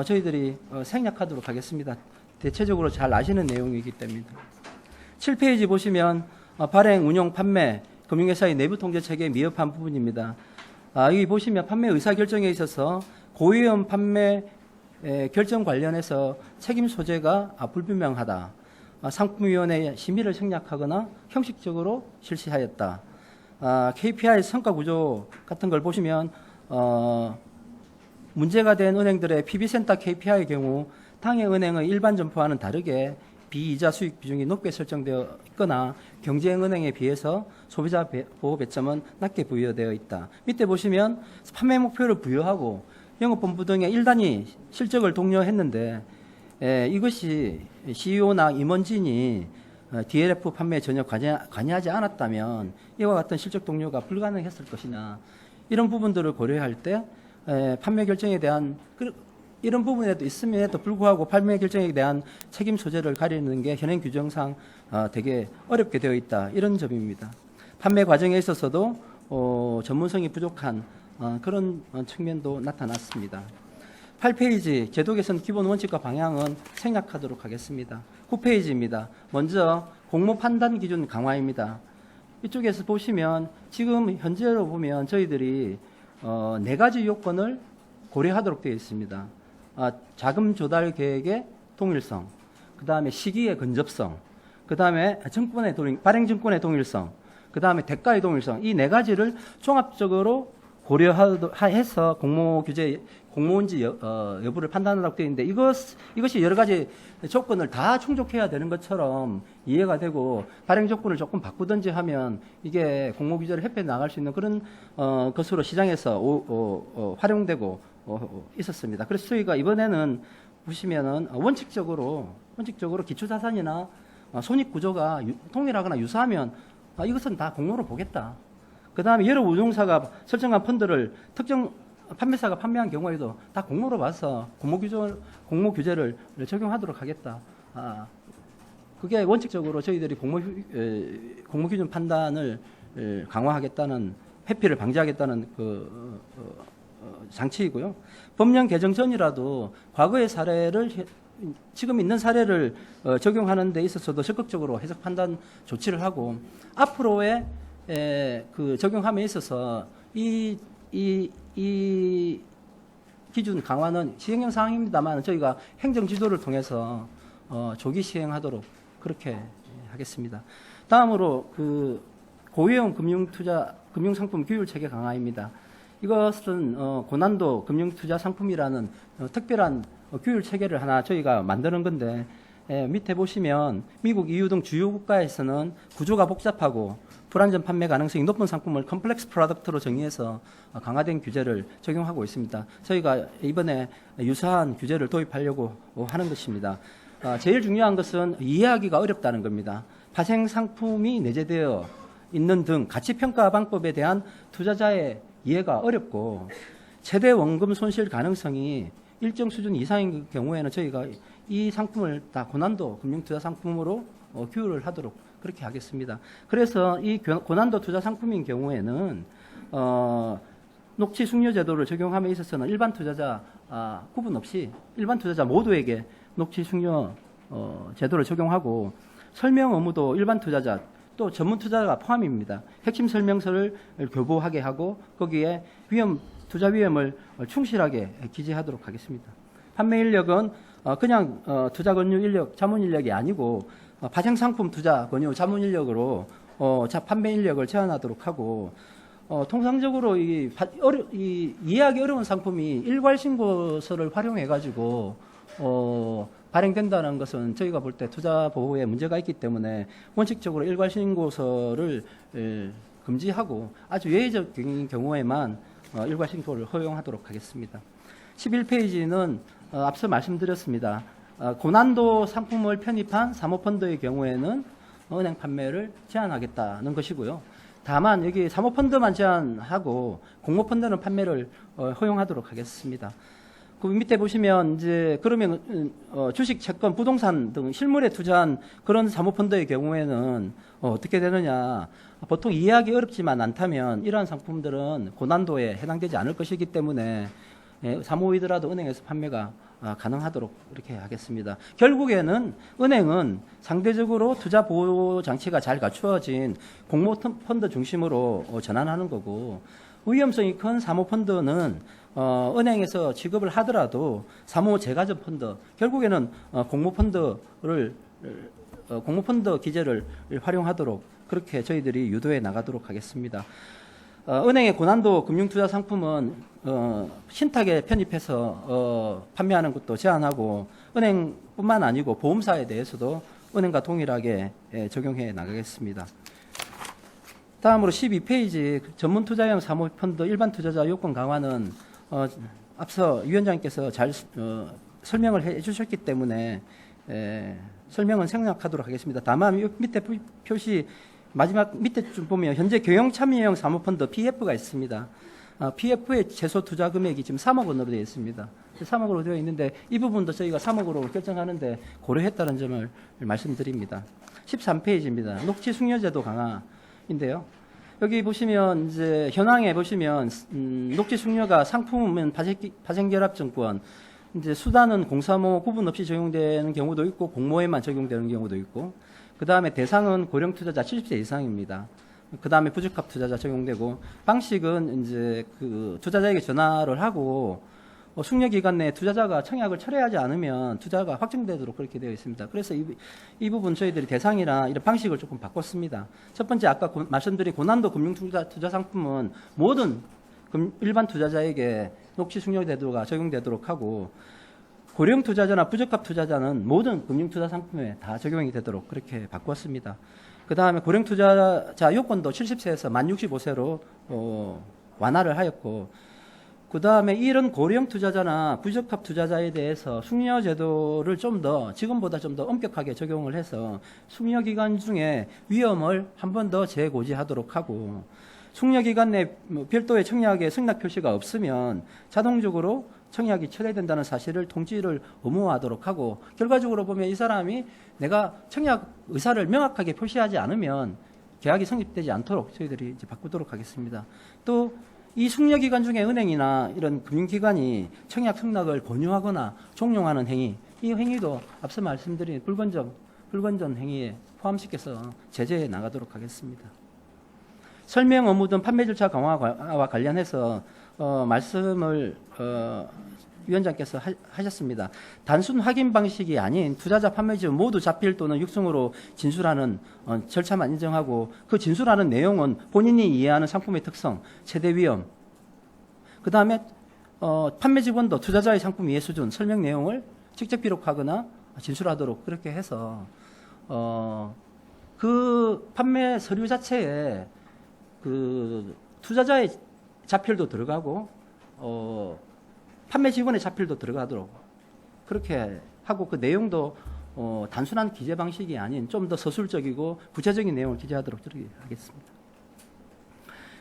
[SPEAKER 6] 저희들이 생략하도록 하겠습니다. 대체적으로 잘 아시는 내용이기 때문입니다. 7페이지 보시면 발행, 운용, 판매, 금융회사의 내부 통제 체계에 미흡한 부분입니다. 여기 보시면 판매 의사결정에 있어서 고위험 판매 결정 관련해서 책임 소재가 불분명하다. 상품위원회의 심의를 생략하거나 형식적으로 실시하였다. KPI 성과 구조 같은 걸 보시면 문제가 된 은행들의 PB센터 KPI의 경우 당해 은행의 일반 점포와는 다르게 비이자 수익 비중이 높게 설정되어 있거나 경쟁은행에 비해서 소비자 보호 배점은 낮게 부여되어 있다. 밑에 보시면 판매 목표를 부여하고 영업본부 등의 1단위 실적을 독려했는데 이것이 CEO나 임원진이 DLF 판매에 전혀 관여하지 않았다면 이와 같은 실적 동료가 불가능했을 것이냐 이런 부분들을 고려할 때 판매 결정에 대한 이런 부분에도 있음에도 불구하고 판매 결정에 대한 책임 소재를 가리는 게 현행 규정상 되게 어렵게 되어 있다 이런 점입니다. 판매 과정에 있어서도 전문성이 부족한 그런 측면도 나타났습니다. 8페이지 제도 개선 기본 원칙과 방향은 생략하도록 하겠습니다. 9페이지입니다. 먼저 공모 판단 기준 강화입니다. 이쪽에서 보시면 지금 현재로 보면 저희들이 4가지 요건을 고려하도록 되어 있습니다. 자금 조달 계획의 동일성, 그 다음에 시기의 근접성, 그 다음에 발행 증권의 동일성, 그 다음에 대가의 동일성, 이 4가지를 종합적으로 고려해서 공모인지 여부를 판단하도록 되어 있는데 이것이 여러 가지 조건을 다 충족해야 되는 것처럼 이해가 되고 발행 조건을 조금 바꾸든지 하면 이게 공모규제를 회피해 나갈 수 있는 그런 것으로 시장에서 활용되고 있었습니다. 그래서 저희가 이번에는 보시면은 원칙적으로 기초자산이나 손익구조가 동일하거나 유사하면 이것은 다 공모로 보겠다. 그 다음에 여러 운용사가 설정한 펀드를 특정 판매사가 판매한 경우에도 다 공모로 봐서 공모규제를 적용하도록 하겠다. 그게 원칙적으로 저희들이 공모기준 판단을 강화하겠다는 회피를 방지하겠다는 장치이고요. 법령 개정 전이라도 과거의 사례를 지금 있는 사례를 적용하는 데 있어서도 적극적으로 해석 판단 조치를 하고 앞으로의 그 적용함에 있어서 이 기준 강화는 시행령 사항입니다만 저희가 행정 지도를 통해서 조기 시행하도록 그렇게 하겠습니다. 다음으로 그 고위험 금융상품 규율 체계 강화입니다. 이것은 고난도 금융투자 상품이라는 특별한 규율 체계를 하나 저희가 만드는 건데 밑에 보시면 미국, EU 등 주요 국가에서는 구조가 복잡하고 불안전 판매 가능성이 높은 상품을 컴플렉스 프로덕트로 정의해서 강화된 규제를 적용하고 있습니다. 저희가 이번에 유사한 규제를 도입하려고 하는 것입니다. 제일 중요한 것은 이해하기가 어렵다는 겁니다. 파생 상품이 내재되어 있는 등 가치평가 방법에 대한 투자자의 이해가 어렵고 최대 원금 손실 가능성이 일정 수준 이상인 경우에는 저희가 이 상품을 다 고난도 금융투자 상품으로 규율을 하도록 그렇게 하겠습니다. 그래서 이 고난도 투자 상품인 경우에는 녹취 숙려 제도를 적용함에 있어서는 일반 투자자 구분 없이 일반 투자자 모두에게 녹취 숙려 제도를 적용하고 설명 의무도 일반 투자자 또 전문 투자자가 포함입니다. 핵심 설명서를 교보하게 하고 거기에 투자 위험을 충실하게 기재하도록 하겠습니다. 판매 인력은 그냥 투자 권유 인력, 자문 인력이 아니고 파생 상품 투자 권유 자문 인력으로 판매 인력을 제한하도록 하고 통상적으로 이해하기 어려운 상품이 일괄 신고서를 활용해 가지고 발행된다는 것은 저희가 볼 때 투자 보호에 문제가 있기 때문에 원칙적으로 일괄 신고서를 금지하고 아주 예외적인 경우에만 일괄 신고를 허용하도록 하겠습니다. 11페이지는 앞서 말씀드렸습니다. 고난도 상품을 편입한 사모펀드의 경우에는 은행 판매를 제한하겠다는 것이고요. 다만 여기 사모펀드만 제한하고 공모펀드는 판매를 허용하도록 하겠습니다. 그 밑에 보시면 이제 그러면 주식, 채권, 부동산 등 실물에 투자한 그런 사모펀드의 경우에는 어떻게 되느냐? 보통 이해하기 어렵지만 않다면 이러한 상품들은 고난도에 해당되지 않을 것이기 때문에 사모이더라도 은행에서 판매가 가능하도록 이렇게 하겠습니다. 결국에는 은행은 상대적으로 투자 보호 장치가 잘 갖추어진 공모펀드 중심으로 전환하는 거고 위험성이 큰 사모펀드는 은행에서 지급을 하더라도 사모 재가전 펀드 결국에는 공모펀드 기제를 활용하도록 그렇게 저희들이 유도해 나가도록 하겠습니다. 은행의 고난도 금융투자 상품은 신탁에 편입해서 판매하는 것도 제한하고 은행뿐만 아니고 보험사에 대해서도 은행과 동일하게 적용해 나가겠습니다. 다음으로 12페이지 전문 투자형 사모펀드 일반 투자자 요건 강화는 앞서 위원장님께서 잘 설명을 해 주셨기 때문에 설명은 생략하도록 하겠습니다. 다만 이 밑에 표시 마지막 밑에 좀 보면 현재 경영 참여형 사모펀드 PF가 있습니다. PF의 최소 투자 금액이 지금 3억 원으로 되어 있습니다. 3억으로 되어 있는데 이 부분도 저희가 3억으로 결정하는데 고려했다는 점을 말씀드립니다. 13페이지입니다. 녹취 숙려제도 강화인데요. 여기 보시면 이제 현황에 보시면 녹취 숙려가 상품은 파생결합증권, 이제 수단은 공사모 구분 없이 적용되는 경우도 있고 공모에만 적용되는 경우도 있고, 그 다음에 대상은 고령 투자자 70세 이상입니다. 그 다음에 부적합 투자자 적용되고, 방식은 이제 그 투자자에게 전화를 하고 숙려 기간 내에 투자자가 청약을 철회하지 않으면 투자가 확정되도록 그렇게 되어 있습니다. 그래서 이 부분 저희들이 대상이나 이런 방식을 조금 바꿨습니다. 첫 번째 아까 말씀드린 고난도 금융투자 상품은 모든 일반 투자자에게 녹취 숙려 제도가 적용되도록 하고, 고령 투자자나 부적합 투자자는 모든 금융투자 상품에 다 적용이 되도록 그렇게 바꿨습니다. 그 다음에 고령 투자자 요건도 70세에서 만 65세로 완화를 하였고, 그 다음에 이런 고령 투자자나 부적합 투자자에 대해서 숙려 제도를 좀 더 지금보다 좀 더 엄격하게 적용을 해서 숙려 기간 중에 위험을 한 번 더 재고지하도록 하고, 숙려 기간 내 별도의 청약의 승낙 표시가 없으면 자동적으로 청약이 철회된다는 사실을 통지를 의무화하도록 하고, 결과적으로 보면 이 사람이 내가 청약 의사를 명확하게 표시하지 않으면 계약이 성립되지 않도록 저희들이 이제 바꾸도록 하겠습니다. 또 이 숙려 기간 중에 은행이나 이런 금융기관이 청약 승낙을 권유하거나 종용하는 행위, 이 행위도 앞서 말씀드린 불건전 행위에 포함시켜서 제재해 나가도록 하겠습니다. 설명 업무 등 판매 절차 강화와 관련해서 말씀을 위원장께서 하셨습니다. 단순 확인 방식이 아닌 투자자 판매지분 모두 자필 또는 육성으로 진술하는 절차만 인정하고 그 진술하는 내용은 본인이 이해하는 상품의 특성, 최대 위험, 그 다음에 판매 지분도 투자자의 상품 이해 수준, 설명 내용을 직접 기록하거나 진술하도록 그렇게 해서 그 판매 서류 자체에 그 투자자의 자필도 들어가고 판매 직원의 자필도 들어가도록 그렇게 하고 그 내용도 단순한 기재 방식이 아닌 좀 더 서술적이고 구체적인 내용을 기재하도록 그렇게 하겠습니다.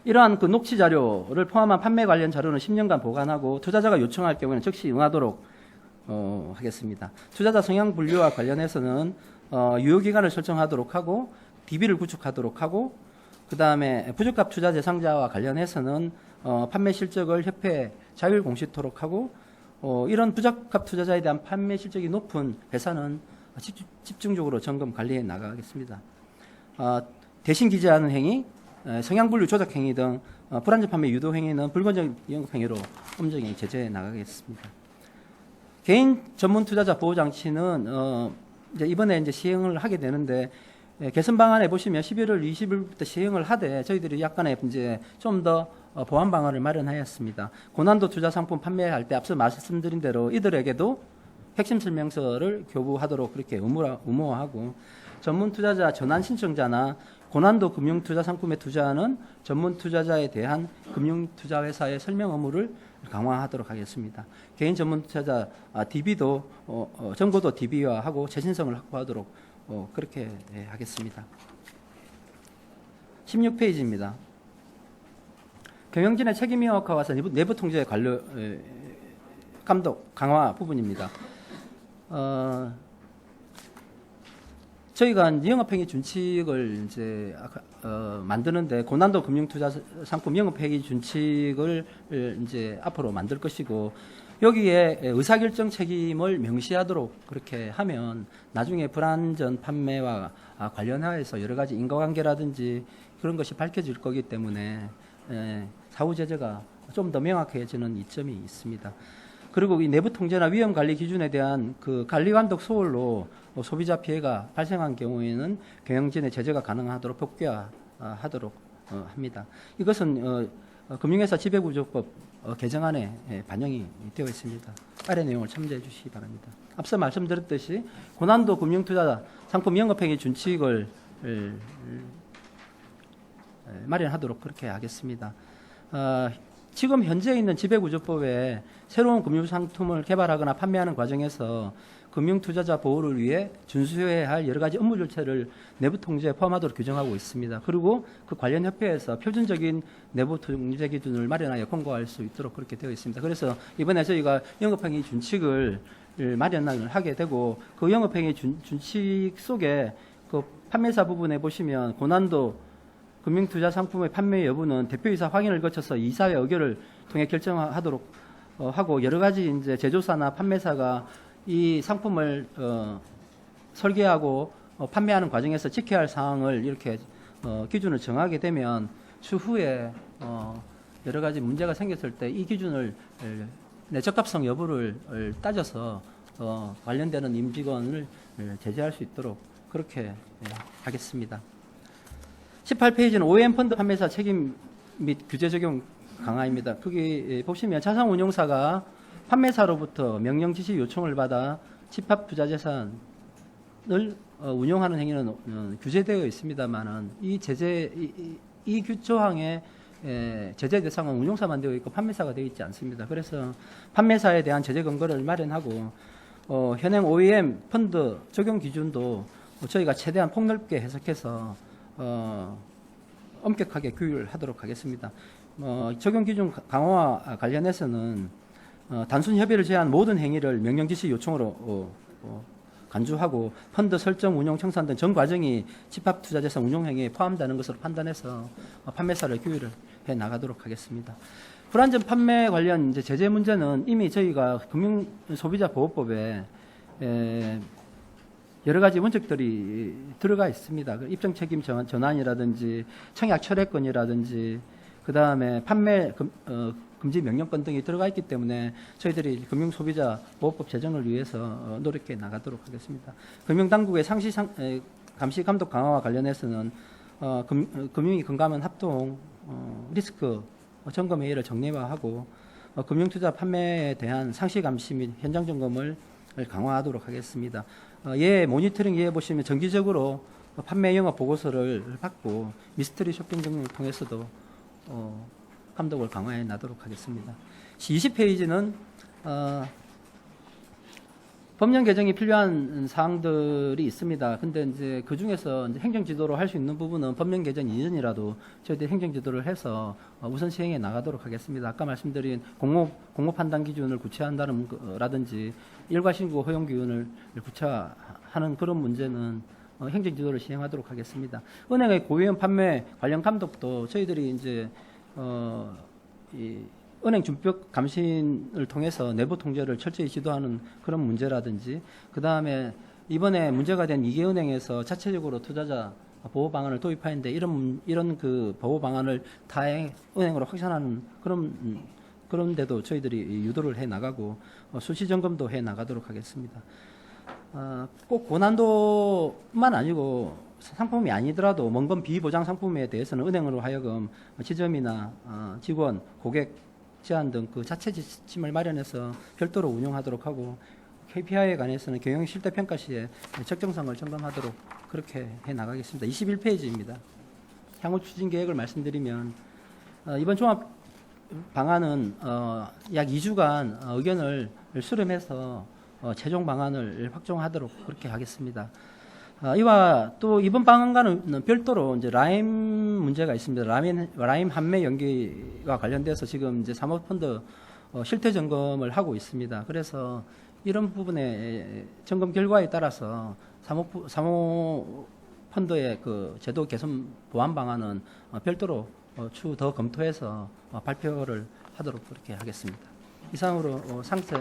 [SPEAKER 6] 이러한 그 녹취 자료를 포함한 판매 관련 자료는 10년간 보관하고 투자자가 요청할 경우에는 즉시 응하도록 하겠습니다. 투자자 성향 분류와 관련해서는 유효기간을 설정하도록 하고 DB를 구축하도록 하고 그 다음에 부적합 투자 대상자와 관련해서는 판매 실적을 협회에 자율 공시토록 하고 이런 부적합 투자자에 대한 판매 실적이 높은 회사는 집중적으로 점검 관리해 나가겠습니다. 대신 기재하는 행위, 성향분류 조작 행위 등 불안전 판매 유도 행위는 불건전 영업 행위로 엄정히 제재해 나가겠습니다. 개인 전문 투자자 보호 장치는 이제 이번에 이제 시행을 하게 되는데 개선 방안에 보시면 11월 20일부터 시행을 하되 저희들이 약간의 이제 좀 더 보완 방안을 마련하였습니다. 고난도 투자 상품 판매할 때 앞서 말씀드린 대로 이들에게도 핵심 설명서를 교부하도록 그렇게 의무화하고 전문 투자자 전환 신청자나 고난도 금융 투자 상품에 투자하는 전문 투자자에 대한 금융 투자 회사의 설명 의무를 강화하도록 하겠습니다. 개인 전문 투자자 DB도 정보도 DB화하고 재신성을 확보하도록 그렇게 하겠습니다. 16페이지입니다. 경영진의 책임 명확화와 내부 통제 관료 감독 강화 부분입니다. 저희가 영업행위 준칙을 이제 만드는데 고난도 금융투자 상품 영업행위 준칙을 이제 앞으로 만들 것이고 여기에 의사결정 책임을 명시하도록 그렇게 하면 나중에 불안전 판매와 관련해서 여러 가지 인과관계라든지 그런 것이 밝혀질 거기 때문에 사후 제재가 좀 더 명확해지는 이점이 있습니다. 그리고 이 내부 통제나 위험 관리 기준에 대한 그 관리 감독 소홀로 소비자 피해가 발생한 경우에는 경영진의 제재가 가능하도록 법규화하도록 합니다. 이것은 금융회사 지배구조법 개정안에 반영이 되어 있습니다. 아래 내용을 참조해 주시기 바랍니다. 앞서 말씀드렸듯이 고난도 금융투자 상품 영업행위 준칙을 마련하도록 그렇게 하겠습니다. 지금 현재 있는 지배구조법에 새로운 금융상품을 개발하거나 판매하는 과정에서 금융투자자 보호를 위해 준수해야 할 여러 가지 업무 절차를 내부 통제에 포함하도록 규정하고 있습니다. 그리고 그 관련 협회에서 표준적인 내부 통제 기준을 마련하여 권고할 수 있도록 그렇게 되어 있습니다. 그래서 이번에 저희가 영업행위 준칙을 마련을 하게 되고 그 영업행위 준칙 속에 그 판매사 부분에 보시면 고난도 금융투자 상품의 판매 여부는 대표이사 확인을 거쳐서 이사회 의결을 통해 결정하도록 하고 여러 가지 이제 제조사나 판매사가 이 상품을 설계하고 판매하는 과정에서 지켜야 할 사항을 이렇게 기준을 정하게 되면 추후에 여러 가지 문제가 생겼을 때 이 기준을 적합성 여부를 따져서 관련되는 임직원을 제재할 수 있도록 그렇게 하겠습니다. 18페이지는 OEM 펀드 판매사 책임 및 규제 적용 강화입니다. 거기 보시면 자산운용사가 판매사로부터 명령 지시 요청을 받아 집합투자재산을 운용하는 행위는 규제되어 있습니다만은 이 조항에 제재 대상은 운용사만 되어 있고 판매사가 되어 있지 않습니다. 그래서 판매사에 대한 제재 근거를 마련하고 현행 OEM 펀드 적용 기준도 저희가 최대한 폭넓게 해석해서 엄격하게 규율을 하도록 하겠습니다. 적용 기준 강화와 관련해서는 단순 협의를 제한 모든 행위를 명령 지시 요청으로 간주하고 펀드 설정, 운용, 청산 등 전 과정이 집합투자재산 운용 행위에 포함되는 것으로 판단해서 판매사를 규율을 해 나가도록 하겠습니다. 불안전 판매 관련 이제 제재 문제는 이미 저희가 금융소비자보호법에 여러 가지 원칙들이 들어가 있습니다. 그 입증 책임 전환이라든지 청약 철회권이라든지 그다음에 판매 금지 명령권 등이 들어가 있기 때문에 저희들이 금융소비자보호법 제정을 위해서 노력해 나가도록 하겠습니다. 금융당국의 감시 감독 강화와 관련해서는 금융위 금감원 합동 리스크 점검회의를 정례화하고 금융투자 판매에 대한 상시 감시 및 현장 점검을 강화하도록 하겠습니다. 모니터링 보시면 정기적으로 판매 영업 보고서를 받고 미스터리 쇼핑 등을 통해서도 감독을 강화해 나도록 하겠습니다. 20페이지는 법령 개정이 필요한 사항들이 있습니다. 근데 이제 그 중에서 이제 행정 지도로 할 수 있는 부분은 법령 개정 이전이라도 저희들이 행정 지도를 해서 우선 시행해 나가도록 하겠습니다. 아까 말씀드린 공모 판단 기준을 구체화한다는 거라든지 일괄 신고 허용 기준을 구체화하는 그런 문제는 행정 지도를 시행하도록 하겠습니다. 은행의 고위험 판매 관련 감독도 저희들이 이제 은행 준법 감신을 통해서 내부 통제를 철저히 지도하는 그런 문제라든지 그 다음에 이번에 문제가 된 이계은행에서 자체적으로 투자자 보호 방안을 도입하는데 이런 그 보호 방안을 다행 은행으로 확산하는 그런데도 저희들이 유도를 해 나가고 수시 점검도 해 나가도록 하겠습니다. 꼭 고난도만 아니고 상품이 아니더라도 먼건 비보장 상품에 대해서는 은행으로 하여금 지점이나 직원, 고객 제한 등 그 자체 지침을 마련해서 별도로 운영하도록 하고 KPI에 관해서는 경영 실태 평가 시에 적정성을 점검하도록 그렇게 해 나가겠습니다. 21페이지입니다. 향후 추진 계획을 말씀드리면 이번 종합 방안은 약 2주간 의견을 수렴해서 최종 방안을 확정하도록 그렇게 하겠습니다. 이와 또 이번 방안과는 별도로 이제 라임 문제가 있습니다. 라임 판매 연기와 관련돼서 지금 이제 사모펀드 실태 점검을 하고 있습니다. 그래서 이런 부분의 점검 결과에 따라서 사모펀드의 그 제도 개선 보완 방안은 별도로 추후 더 검토해서 발표를 하도록 그렇게 하겠습니다. 이상으로 상세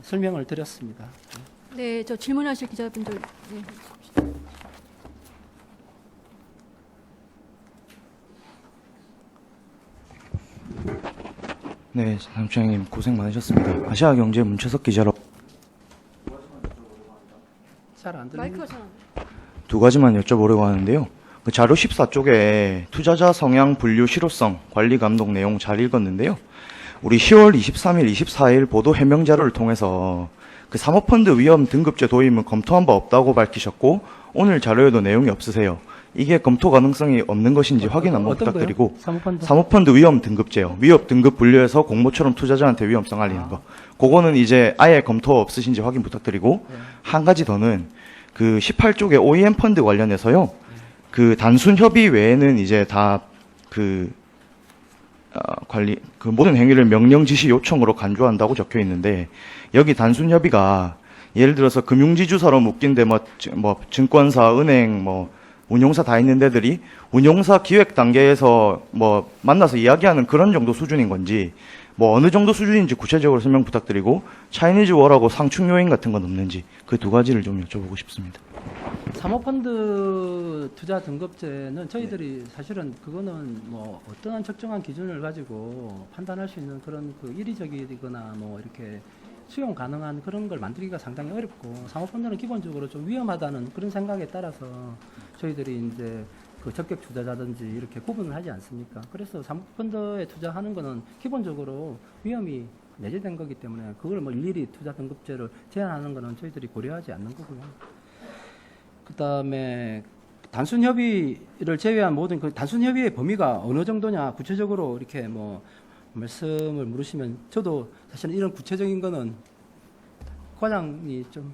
[SPEAKER 6] 설명을 드렸습니다.
[SPEAKER 2] 네, 저 질문하실 기자분들. 네.
[SPEAKER 7] 네, 남청장님 고생 많으셨습니다. 아시아경제 문채석 기자로
[SPEAKER 6] 잘 안 들립니다.
[SPEAKER 2] 마이크가 잘 안 돼요.
[SPEAKER 7] 두 가지만 여쭤보려고 하는데요. 그 자료 14쪽에 투자자 성향 분류 실효성 관리 감독 내용 잘 읽었는데요. 우리 10월 23일, 24일 보도 해명 자료를 통해서 그 사모펀드 위험 등급제 도입은 검토한 바 없다고 밝히셨고 오늘 자료에도 내용이 없으세요. 이게 검토 가능성이 없는 것인지 확인 한번
[SPEAKER 6] 어떤
[SPEAKER 7] 부탁드리고
[SPEAKER 6] 거요?
[SPEAKER 7] 사모펀드 위험 등급제요. 위협 등급 분류해서 공모처럼 투자자한테 위험성 알리는 거. 그거는 이제 아예 검토 없으신지 확인 부탁드리고 한 가지 더는 그 18쪽에 OEM 펀드 관련해서요. 그 단순 협의 외에는 이제 다 관리 그 모든 행위를 명령 지시 요청으로 간주한다고 적혀 있는데 여기 단순 협의가 예를 들어서 금융지주사로 묶인데 뭐 증권사, 은행, 뭐 운용사 다 있는 데들이 운용사 기획 단계에서 뭐 만나서 이야기하는 그런 정도 수준인 건지 뭐 어느 정도 수준인지 구체적으로 설명 부탁드리고 차이니즈 월하고 상충 요인 같은 건 없는지 그 두 가지를 좀 여쭤보고 싶습니다.
[SPEAKER 6] 사모펀드 투자 등급제는 저희들이 사실은 그거는 뭐 어떠한 적정한 기준을 가지고 판단할 수 있는 그런 그 이리적이거나 뭐 이렇게 수용 가능한 그런 걸 만들기가 상당히 어렵고 사모펀드는 기본적으로 좀 위험하다는 그런 생각에 따라서 저희들이 이제 그 적격 투자자든지 이렇게 구분을 하지 않습니까? 그래서 사모펀드에 투자하는 거는 기본적으로 위험이 내재된 거기 때문에 그걸 뭐 일일이 투자 등급제를 제한하는 거는 저희들이 고려하지 않는 거고요. 그다음에 단순 협의를 제외한 모든 그 단순 협의의 범위가 어느 정도냐 구체적으로 이렇게 뭐 말씀을 물으시면 저도 사실은 이런 구체적인 거는 과장이 좀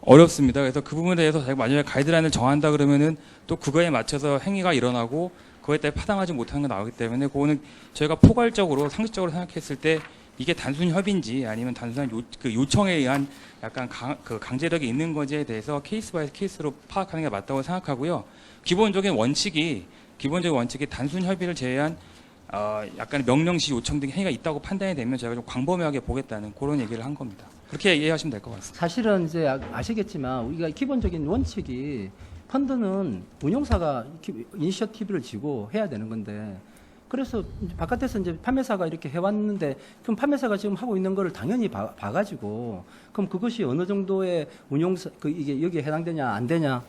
[SPEAKER 8] 어렵습니다. 그래서 그 부분에 대해서 저희가 만약에 가이드라인을 정한다 그러면은 또 그거에 맞춰서 행위가 일어나고 그거에 따라 파당하지 못하는 게 나오기 때문에 그거는 저희가 포괄적으로 상식적으로 생각했을 때 이게 단순 협의인지 아니면 단순한 요청에 의한 약간 강제력이 있는 건지에 대해서 케이스 바이 케이스로 파악하는 게 맞다고 생각하고요. 기본적인 원칙이 기본적인 원칙이 단순 협의를 제외한 약간 명령시 요청 등 행위가 있다고 판단이 되면 저희가 좀 광범위하게 보겠다는 그런 얘기를 한 겁니다. 그렇게 이해하시면 될 것 같습니다.
[SPEAKER 6] 사실은 이제 아시겠지만 우리가 기본적인 원칙이 펀드는 운용사가 이니셔티브를 지고 해야 되는 건데 그래서 이제 바깥에서 이제 판매사가 이렇게 해왔는데 그럼 판매사가 지금 하고 있는 거를 당연히 봐가지고 그럼 그것이 어느 정도의 운용사 이게 여기에 해당되냐 안 되냐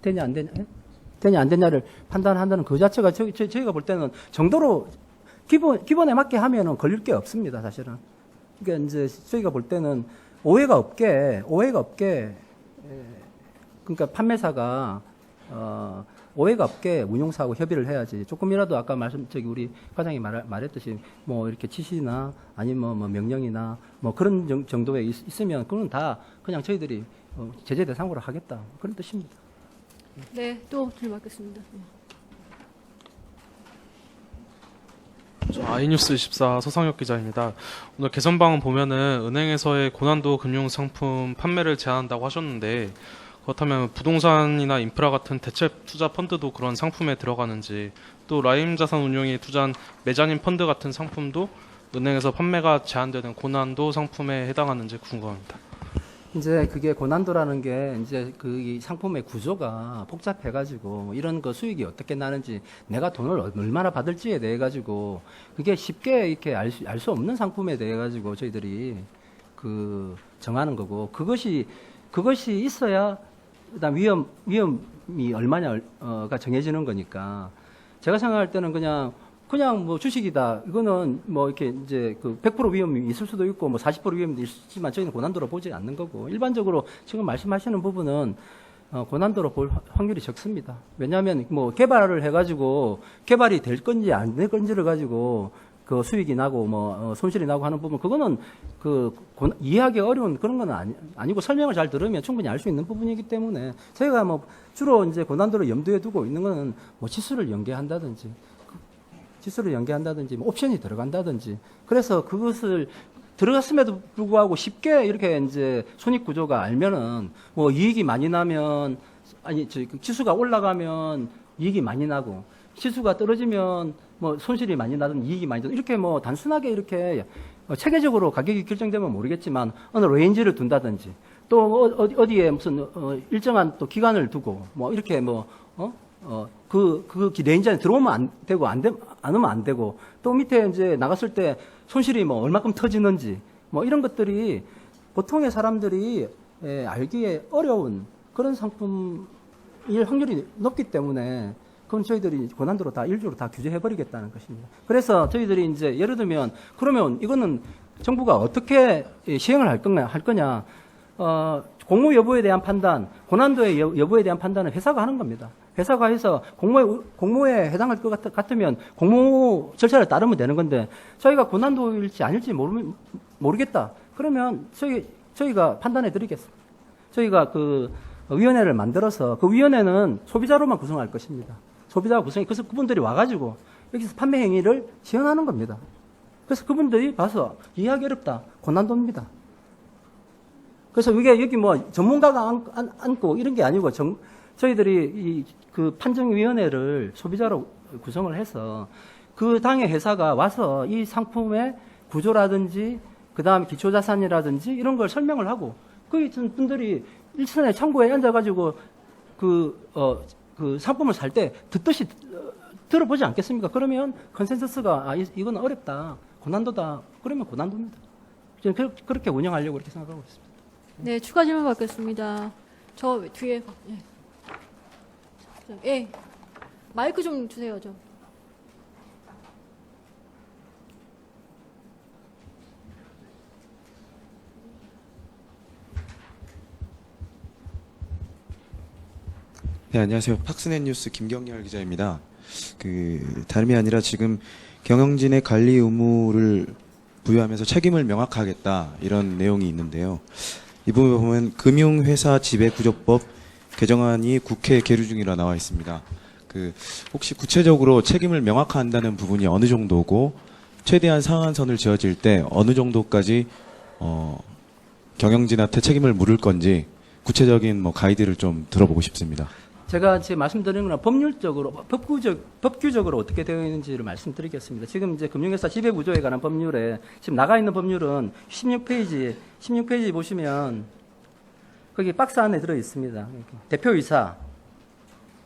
[SPEAKER 6] 되냐 안 되냐 되냐 안 되냐를 판단한다는 그 자체가 저희가 볼 때는 정도로 기본에 맞게 하면은 걸릴 게 없습니다 사실은. 그러니까 이제 저희가 볼 때는 오해가 없게 그러니까 판매사가 오해가 없게 운용사하고 협의를 해야지. 조금이라도 아까 우리 과장이 말했듯이 뭐 이렇게 지시나 아니면 뭐 명령이나 뭐 그런 정도에 있으면 그건 다 그냥 저희들이 제재 대상으로 하겠다 그런 뜻입니다.
[SPEAKER 2] 네, 또 질문 받겠습니다.
[SPEAKER 9] 저 아이뉴스 24 서상혁 기자입니다. 오늘 개선방은 보면은 은행에서의 고난도 금융상품 판매를 제한한다고 하셨는데 그렇다면 부동산이나 인프라 같은 대책 투자 펀드도 그런 상품에 들어가는지 또 라임 자산 운용이 투자한 메자닌 펀드 같은 상품도 은행에서 판매가 제한되는 고난도 상품에 해당하는지 궁금합니다.
[SPEAKER 6] 이제 그게 고난도라는 게 이제 이 상품의 구조가 복잡해가지고 뭐 이런 거 수익이 어떻게 나는지 내가 돈을 얼마나 받을지에 대해 가지고 그게 쉽게 이렇게 알 수 없는 상품에 대해 가지고 저희들이 정하는 거고 그것이 있어야 그다음 위험이 얼마냐가 정해지는 거니까 제가 생각할 때는 그냥 뭐 주식이다. 이거는 뭐 이렇게 이제 100% 위험이 있을 수도 있고 뭐 40% 위험도 있지만 저희는 고난도로 보지 않는 거고 일반적으로 지금 말씀하시는 부분은 고난도로 볼 확률이 적습니다. 왜냐하면 뭐 개발을 해가지고 개발이 될 건지 안 될 건지를 가지고 그 수익이 나고 뭐 손실이 나고 하는 부분 그거는 이해하기 어려운 그런 건 아니고 설명을 잘 들으면 충분히 알 수 있는 부분이기 때문에 저희가 뭐 주로 이제 고난도를 염두에 두고 있는 거는 뭐 지수를 연계한다든지 뭐 옵션이 들어간다든지 그래서 그것을 들어갔음에도 불구하고 쉽게 이렇게 이제 손익 구조가 알면은 뭐 이익이 많이 나면 지수가 올라가면 이익이 많이 나고 지수가 떨어지면 뭐 손실이 많이 나든 이익이 많이 나든 이렇게 뭐 단순하게 이렇게 체계적으로 가격이 결정되면 모르겠지만 어느 레인지를 둔다든지 또 어디에 무슨 일정한 또 기간을 두고 뭐 이렇게 그 레인지 안에 들어오면 안 되고 안 오면 안 되고 또 밑에 이제 나갔을 때 손실이 뭐 얼마큼 터지는지 뭐 이런 것들이 보통의 사람들이 알기에 어려운 그런 상품일 확률이 높기 때문에 그건 저희들이 고난도로 다 일주로 다 규제해버리겠다는 것입니다. 그래서 저희들이 이제 예를 들면 그러면 이거는 정부가 어떻게 시행을 할 거냐 공모 여부에 대한 판단, 고난도의 여부에 대한 판단은 회사가 하는 겁니다. 회사가 해서 공모에 해당할 것 같으면 공모 절차를 따르면 되는 건데 저희가 고난도일지 아닐지 모르겠다. 그러면 저희가 판단해 드리겠습니다. 저희가 위원회를 만들어서 그 위원회는 소비자로만 구성할 것입니다. 소비자가 그래서 그분들이 와가지고 여기서 판매 행위를 지원하는 겁니다. 그래서 그분들이 봐서 이해하기 어렵다. 고난도입니다. 그래서 이게 여기 뭐 전문가가 앉고 이런 게 아니고 저희들이 그 판정위원회를 소비자로 구성을 해서 그 당의 회사가 와서 이 상품의 구조라든지 그 다음에 기초자산이라든지 이런 걸 설명을 하고 그 분들이 일선에 창구에 앉아가지고 그 상품을 살 때 듣듯이 들어보지 않겠습니까? 그러면 컨센서스가 이건 어렵다, 고난도다. 그러면 고난도입니다. 저는 그렇게 운영하려고 그렇게 생각하고 있습니다.
[SPEAKER 2] 네, 추가 질문 받겠습니다. 저 뒤에 예. 마이크 좀 주세요, 좀.
[SPEAKER 10] 네, 안녕하세요. 팍스넷 뉴스 김경렬 기자입니다. 다름이 아니라 지금 경영진의 관리 의무를 부여하면서 책임을 명확하겠다 이런 내용이 있는데요. 이 부분에 보면 금융회사 지배구조법 개정안이 국회에 계류 중이라 나와 있습니다. 혹시 구체적으로 책임을 명확화한다는 부분이 어느 정도고 최대한 상한선을 지어질 때 어느 정도까지 경영진한테 책임을 물을 건지 구체적인 뭐 가이드를 좀 들어보고 싶습니다.
[SPEAKER 6] 제가 지금 말씀드리는 건 법률적으로, 법규적으로 어떻게 되어 있는지를 말씀드리겠습니다. 지금 이제 금융회사 지배구조에 관한 법률에 지금 나가 있는 법률은 16페이지 보시면 거기 박스 안에 들어 있습니다. 대표이사,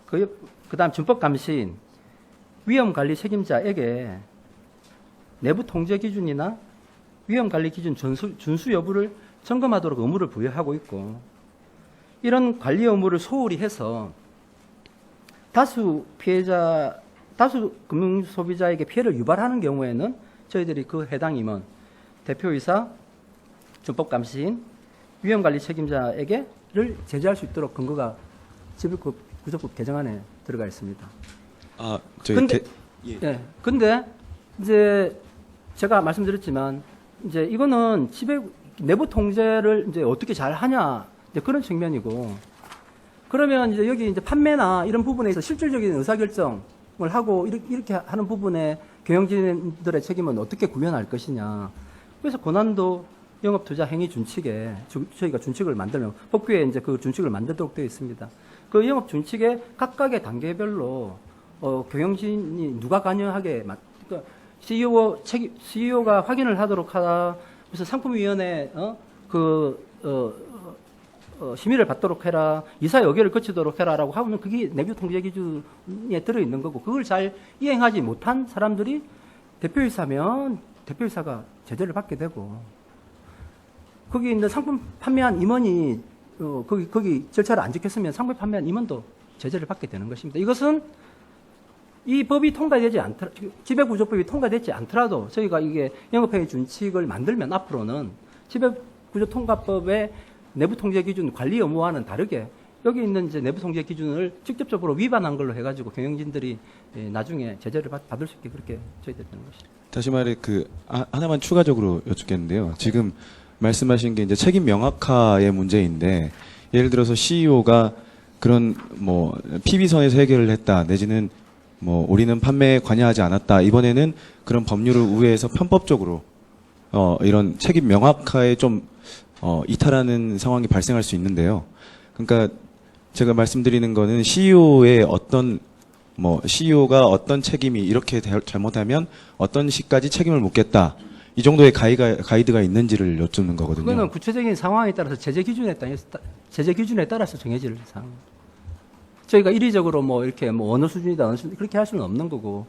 [SPEAKER 6] 그 다음 준법감시인, 위험관리 책임자에게 내부 통제 기준이나 위험관리 기준 준수 여부를 점검하도록 의무를 부여하고 있고, 이런 관리 의무를 소홀히 해서 다수 금융 소비자에게 피해를 유발하는 경우에는 저희들이 그 해당 임원, 대표이사, 준법감시인, 위험관리 책임자에게를 제재할 수 있도록 근거가 지배구조법 개정안에 들어가 있습니다. 근데 이제 제가 말씀드렸지만 이제 이거는 내부 통제를 이제 어떻게 잘 하냐 이제 그런 측면이고, 그러면 이제 여기 이제 판매나 이런 부분에서 실질적인 의사결정을 하고 이렇게 하는 부분에 경영진들의 책임은 어떻게 구현할 것이냐. 그래서 고난도 영업투자 행위 준칙에 저희가 준칙을 만들면 법규에 이제 그 준칙을 만들도록 되어 있습니다. 그 영업 준칙의 각각의 단계별로 경영진이 누가 관여하게 그러니까 CEO가 확인을 하도록 하라. 그래서 상품위원회 심의를 받도록 해라. 이사 의결을 거치도록 해라라고 하면 그게 내부 통제 기준에 들어 있는 거고, 그걸 잘 이행하지 못한 사람들이 대표이사면 대표이사가 제재를 받게 되고, 거기 있는 상품 판매한 임원이 거기 절차를 안 지켰으면 상품 판매한 임원도 제재를 받게 되는 것입니다. 이것은 이 법이 통과되지 않더라도, 지배구조법이 통과되지 않더라도 저희가 이게 영업행위 준칙을 만들면 앞으로는 지배구조 통과법의 내부 통제 기준 관리 의무와는 다르게 여기 있는 이제 내부 통제 기준을 직접적으로 위반한 걸로 해가지고 경영진들이 나중에 제재를 받을 수 있게 그렇게 저희들이 되는 것입니다.
[SPEAKER 10] 다시 말해 하나만 추가적으로 여쭙겠는데요. 지금 말씀하신 게 이제 책임 명확화의 문제인데, 예를 들어서 CEO가 그런 PB선에서 해결을 했다, 내지는 우리는 판매에 관여하지 않았다, 이번에는 그런 법률을 우회해서 편법적으로 이런 책임 명확화에 좀 이탈하는 상황이 발생할 수 있는데요. 그러니까 제가 말씀드리는 거는 CEO의 CEO가 어떤 책임이 이렇게 잘못하면 어떤 시까지 책임을 묻겠다, 이 정도의 가이드가 있는지를 여쭙는 거거든요.
[SPEAKER 6] 그거는 구체적인 상황에 따라서 제재 기준에 따라서 정해질 상황. 저희가 이리적으로 이렇게 어느 수준이다 그렇게 할 수는 없는 거고,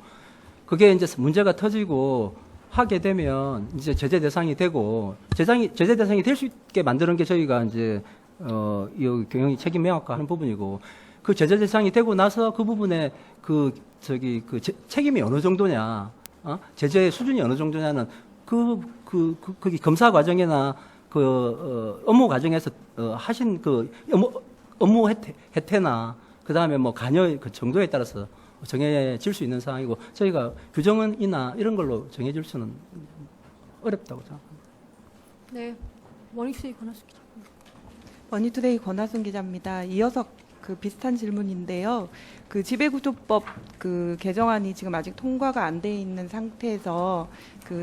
[SPEAKER 6] 그게 이제 문제가 터지고 하게 되면 이제 제재 대상이 되고, 제재 대상이 될 수 있게 만드는 게 저희가 이제 이 경영이 책임 명확화하는 부분이고, 그 제재 대상이 되고 나서 그 부분에 책임이 어느 정도냐, 제재 수준이 어느 정도냐는 거기 검사 과정이나 업무 과정에서 하신 업무 혜태나 그 다음에 관여 그 정도에 따라서 정해질 수 있는 상황이고, 저희가 규정은이나 이런 걸로 정해줄 수는 어렵다고 생각합니다.
[SPEAKER 2] 네, 머니투데이 권하숙 기자.
[SPEAKER 11] 머니투데이 권하순 기자입니다. 이어서 비슷한 질문인데요. 지배구조법 개정안이 지금 아직 통과가 안 돼 있는 상태에서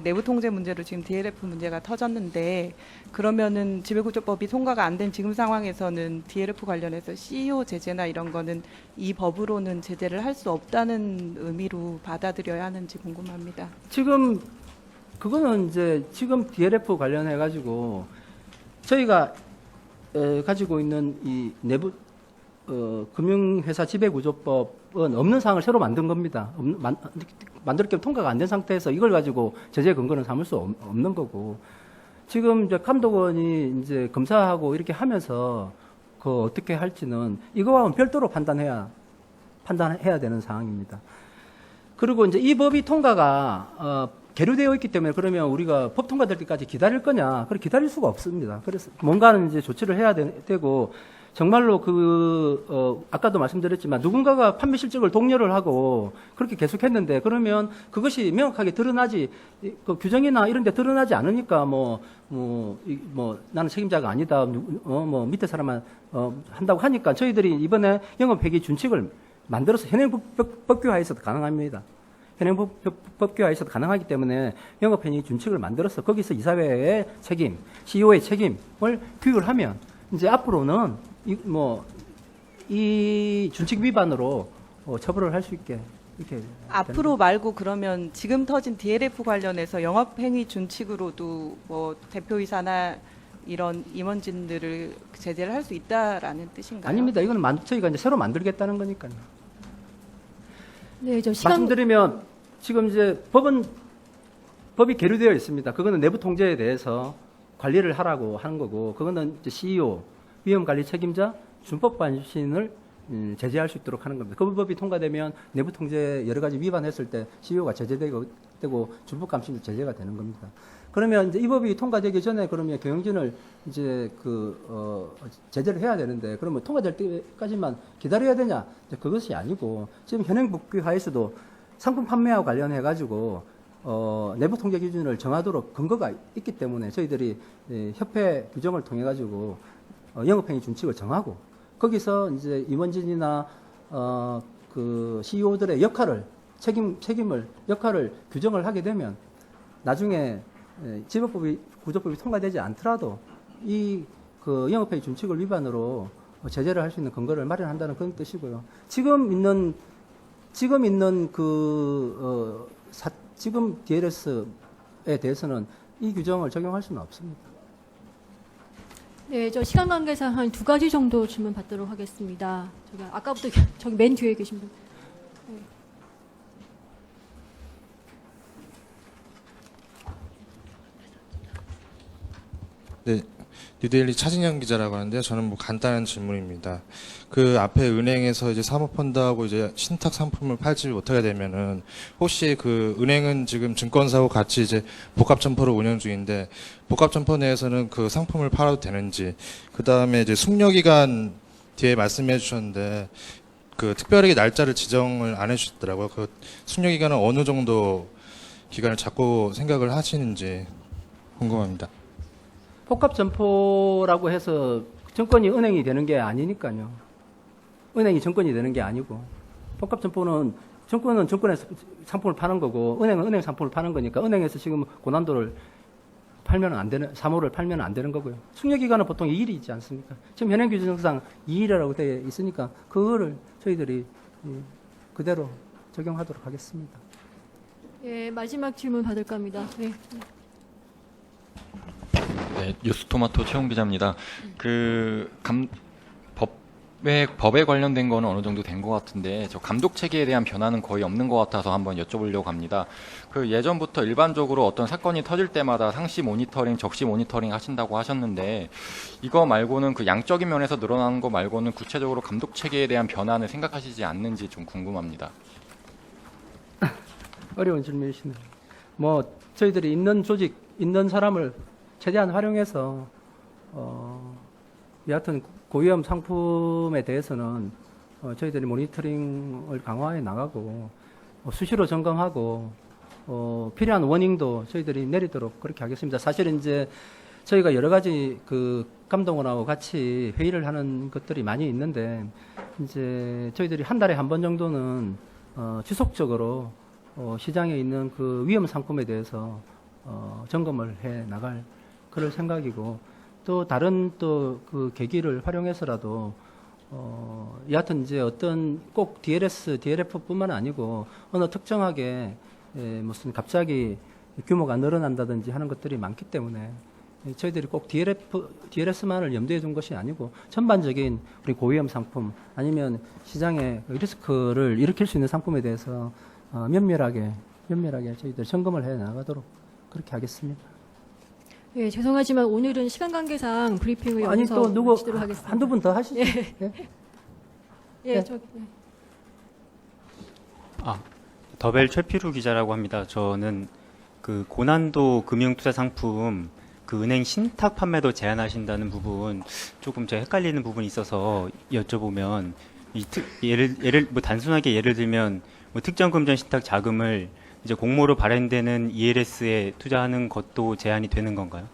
[SPEAKER 11] 내부 통제 문제로 지금 DLF 문제가 터졌는데, 그러면은 지배구조법이 통과가 안 된 지금 상황에서는 DLF 관련해서 CEO 제재나 이런 거는 이 법으로는 제재를 할 수 없다는 의미로 받아들여야 하는지 궁금합니다.
[SPEAKER 6] 지금 그거는 이제 지금 DLF 관련해 가지고 저희가 가지고 있는 이 내부 금융회사 지배구조법은 없는 사항을 새로 만든 겁니다. 만들 겸 통과가 안 된 상태에서 이걸 가지고 제재 근거는 삼을 수 없는 거고, 지금 이제 감독원이 이제 검사하고 이렇게 하면서 어떻게 할지는 이거와는 별도로 판단해야 되는 상황입니다. 그리고 이제 이 법이 통과가 계류되어 있기 때문에, 그러면 우리가 법 통과될 때까지 기다릴 거냐? 그래 기다릴 수가 없습니다. 그래서 뭔가는 이제 조치를 해야 되고, 정말로 아까도 말씀드렸지만 누군가가 판매 실적을 독려를 하고 그렇게 계속했는데, 그러면 그것이 명확하게 드러나지, 규정이나 이런 데 드러나지 않으니까 나는 책임자가 아니다, 밑에 사람만 한다고 하니까 저희들이 이번에 영업회계 준칙을 만들어서 현행법규화해서도 가능합니다. 현행법규화해서도 가능하기 때문에 영업회계 준칙을 만들어서 거기서 이사회의 책임, CEO의 책임을 규율하면 이제 앞으로는 이 준칙 위반으로 처벌을 할 수 있게 이렇게
[SPEAKER 11] 앞으로 말고 그러면 지금 터진 DLF 관련해서 영업행위 준칙으로도 뭐 대표이사나 이런 임원진들을 제재를 할 수 있다라는 뜻인가요?
[SPEAKER 6] 아닙니다. 이거는 저희가 이제 새로 만들겠다는 거니까요.
[SPEAKER 2] 네, 저 시간
[SPEAKER 6] 말씀드리면 지금 이제 법이 계류되어 있습니다. 그거는 내부 통제에 대해서 관리를 하라고 하는 거고, 그거는 이제 CEO, 위험관리 책임자, 준법관신을 제재할 수 있도록 하는 겁니다. 그 법이 통과되면 내부 통제 여러 가지 위반했을 때 CEO가 제재되고 준법감시도 제재가 되는 겁니다. 그러면 이제 이 법이 통과되기 전에 그러면 경영진을 이제 제재를 해야 되는데, 그러면 통과될 때까지만 기다려야 되냐? 이제 그것이 아니고, 지금 현행법규하에서도 상품 판매와 관련해 가지고 내부 통제 기준을 정하도록 근거가 있기 때문에 저희들이 협회 규정을 통해 가지고 영업행위 준칙을 정하고, 거기서 이제 임원진이나 그 CEO들의 역할을 역할을 규정을 하게 되면 나중에 지법법이 구조법이 통과되지 않더라도 이 그 영업행위 준칙을 위반으로 제재를 할 수 있는 근거를 마련한다는 그런 뜻이고요. 지금 있는 지금 DLS에 대해서는 이 규정을 적용할 수는 없습니다.
[SPEAKER 2] 네, 저 시간 관계상 한 2가지 정도 질문 받도록 하겠습니다. 저기 아까부터 저기 맨 뒤에 계신 분.
[SPEAKER 12] 네, 뉴데일리 차진영 기자라고 하는데요. 저는 뭐 간단한 질문입니다. 그 앞에 은행에서 이제 사모펀드하고 이제 신탁 상품을 팔지 못하게 되면은 혹시 그 은행은 지금 증권사하고 같이 이제 복합점포를 운영 중인데 복합점포 내에서는 그 상품을 팔아도 되는지, 그 다음에 이제 숙려기간 뒤에 말씀해 주셨는데 그 특별하게 날짜를 지정을 안 해주셨더라고요. 그 숙려기간은 어느 정도 기간을 잡고 생각을 하시는지 궁금합니다.
[SPEAKER 6] 복합점포라고 해서 정권이 은행이 되는 게 아니니까요. 은행이 정권이 되는 게 아니고, 복합점포는 정권은 정권에서 상품을 파는 거고, 은행은 은행 상품을 파는 거니까, 은행에서 지금 고난도를 팔면 안 되는, 사모를 팔면 안 되는 거고요. 숙려기간은 보통 2일이 있지 않습니까? 지금 현행 규정상 2일이라고 되어 있으니까, 그거를 저희들이 그대로 적용하도록 하겠습니다.
[SPEAKER 2] 예, 마지막 질문 받을까 합니다. 네.
[SPEAKER 13] 네, 뉴스토마토 최홍 기자입니다. 법에 관련된 거는 어느 정도 된 것 같은데, 저 감독 체계에 대한 변화는 거의 없는 것 같아서 한번 여쭤보려고 합니다. 그 예전부터 일반적으로 어떤 사건이 터질 때마다 상시 모니터링, 적시 모니터링 하신다고 하셨는데, 이거 말고는 그 양적인 면에서 늘어나는 거 말고는 구체적으로 감독 체계에 대한 변화는 생각하시지 않는지 좀 궁금합니다.
[SPEAKER 6] 어려운 질문이시네요. 뭐 저희들이 있는 조직, 있는 사람을 최대한 활용해서 여하튼 고위험 상품에 대해서는 저희들이 모니터링을 강화해 나가고 수시로 점검하고 필요한 워닝도 저희들이 내리도록 그렇게 하겠습니다. 사실 이제 저희가 여러 가지 그 감독원하고 같이 회의를 하는 것들이 많이 있는데, 이제 저희들이 한 달에 한 번 정도는 지속적으로 시장에 있는 그 위험 상품에 대해서 점검을 해 나갈 그럴 생각이고, 또 다른 또 그 계기를 활용해서라도 여하튼 이제 어떤 꼭 DLF뿐만 아니고 어느 특정하게 무슨 갑자기 규모가 늘어난다든지 하는 것들이 많기 때문에 저희들이 꼭 DLS만을 염두에 둔 것이 아니고 전반적인 우리 고위험 상품 아니면 시장에 리스크를 일으킬 수 있는 상품에 대해서 면밀하게 저희들 점검을 해 나가도록 그렇게 하겠습니다.
[SPEAKER 2] 예, 죄송하지만 오늘은 시간 관계상 브리핑을
[SPEAKER 6] 아니
[SPEAKER 2] 여기서
[SPEAKER 6] 또 누구
[SPEAKER 2] 마치도록 하겠습니다.
[SPEAKER 6] 한두 분 더 하시죠.
[SPEAKER 2] 예.
[SPEAKER 6] 네.
[SPEAKER 2] 예, 저
[SPEAKER 14] 더벨 최필우 기자라고 합니다. 저는 그 고난도 금융투자 상품 그 은행 신탁 판매도 제한하신다는 부분 조금 제가 헷갈리는 부분이 있어서 여쭤보면 예를 뭐 단순하게 예를 들면 뭐 특정 금전 신탁 자금을 이제 공모로 발행되는 ELS에 투자하는 것도 제한이 되는 건가요?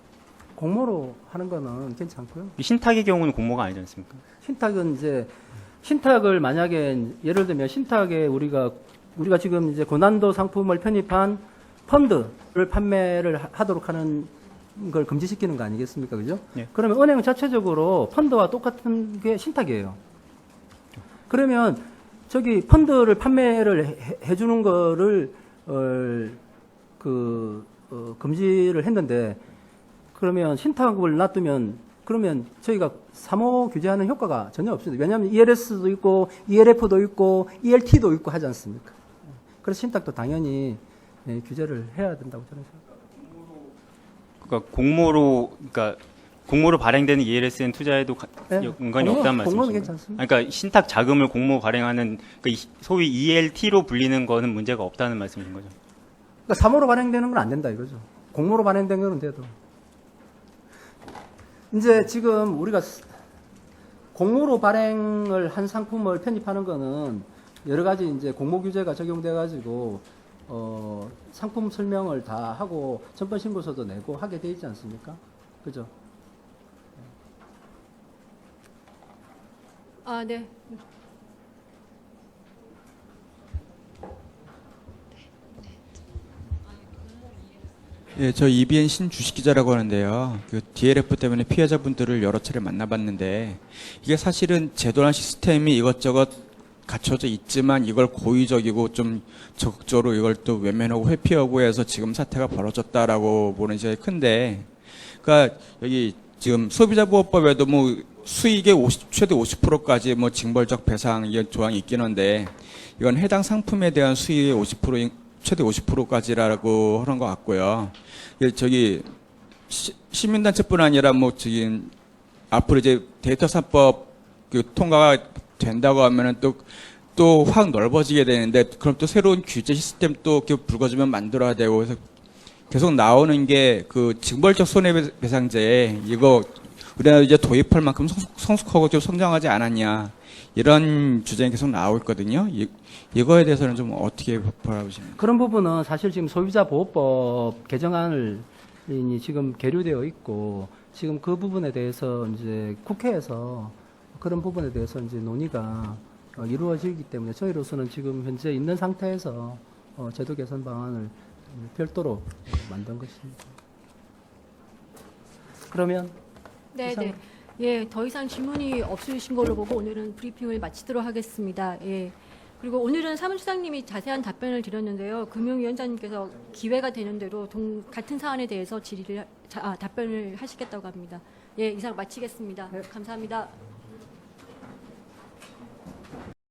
[SPEAKER 6] 공모로 하는 거는 괜찮고요.
[SPEAKER 14] 신탁의 경우는 공모가 아니지 않습니까?
[SPEAKER 6] 신탁은 이제 신탁을 만약에 예를 들면 신탁에 우리가 지금 이제 고난도 상품을 편입한 펀드를 판매를 하도록 하는 걸 금지시키는 거 아니겠습니까? 그죠?
[SPEAKER 14] 네.
[SPEAKER 6] 그러면 은행은 자체적으로 펀드와 똑같은 게 신탁이에요. 그러면 저기 펀드를 판매를 해주는 거를 금지를 했는데 그러면 신탁을 놔두면 그러면 저희가 3호 규제하는 효과가 전혀 없습니다. 왜냐하면 ELS도 있고 ELF도 있고 ELT도 있고 하지 않습니까? 그래서 신탁도 당연히 규제를 해야 된다고 저는 생각합니다.
[SPEAKER 14] 그러니까 공모로 발행되는 ELSN 투자에도 연관이 없다는 말씀이신가요?
[SPEAKER 6] 공모는 괜찮습니다.
[SPEAKER 14] 그러니까 신탁 자금을 공모 발행하는 소위 ELT로 불리는 거는 문제가 없다는 말씀이신 거죠?
[SPEAKER 6] 그러니까 3호로 발행되는 건 안 된다 이거죠. 공모로 발행된 거는 돼도. 이제 지금 우리가 공모로 발행을 한 상품을 편입하는 거는 여러 가지 이제 공모 규제가 적용돼 가지고 상품 설명을 다 하고 전번 신고서도 내고 하게 돼 있지 않습니까? 그죠?
[SPEAKER 2] 아, 네.
[SPEAKER 15] 예, 저 EBN 신주식기자라고 하는데요. 그 DLF 때문에 피해자분들을 여러 차례 만나봤는데 이게 사실은 제도나 시스템이 이것저것 갖춰져 있지만 이걸 고의적이고 좀 적극적으로 이걸 또 외면하고 회피하고 해서 지금 사태가 벌어졌다라고 보는 시각이 큰데, 그러니까 여기 지금 소비자보호법에도 뭐 수익의 최대 50%까지 뭐 징벌적 배상 이런 조항이 있긴 한데 이건 해당 상품에 대한 수익의 50% 최대 50%까지라고 하는 것 같고요. 저기 시민단체뿐 아니라 뭐 지금 앞으로 이제 데이터 산법 통과가 된다고 하면은 또 확 넓어지게 되는데 그럼 또 새로운 규제 시스템 또 불거지면 만들어야 되고 그래서 계속 나오는 게 그 징벌적 손해배상제 이거 우리나라 이제 도입할 만큼 성숙하고 좀 성장하지 않았냐 이런 주장이 계속 나오고 있거든요. 이거에 대해서는 좀 어떻게 바라보십니까?
[SPEAKER 6] 그런 부분은 사실 지금 소비자보호법 개정안을 지금 계류되어 있고 지금 그 부분에 대해서 이제 국회에서 그런 부분에 대해서 이제 논의가 이루어지기 때문에 저희로서는 지금 현재 있는 상태에서 제도 개선 방안을 별도로 만든 것입니다. 그러면
[SPEAKER 2] 네,
[SPEAKER 6] 이상-
[SPEAKER 2] 네. 예, 더 이상 질문이 없으신 걸로 보고 오늘은 브리핑을 마치도록 하겠습니다. 예. 그리고 오늘은 사무처장님이 자세한 답변을 드렸는데요. 금융위원장님께서 기회가 되는 대로 같은 사안에 대해서 답변을 하시겠다고 합니다. 예, 이상 마치겠습니다. 감사합니다.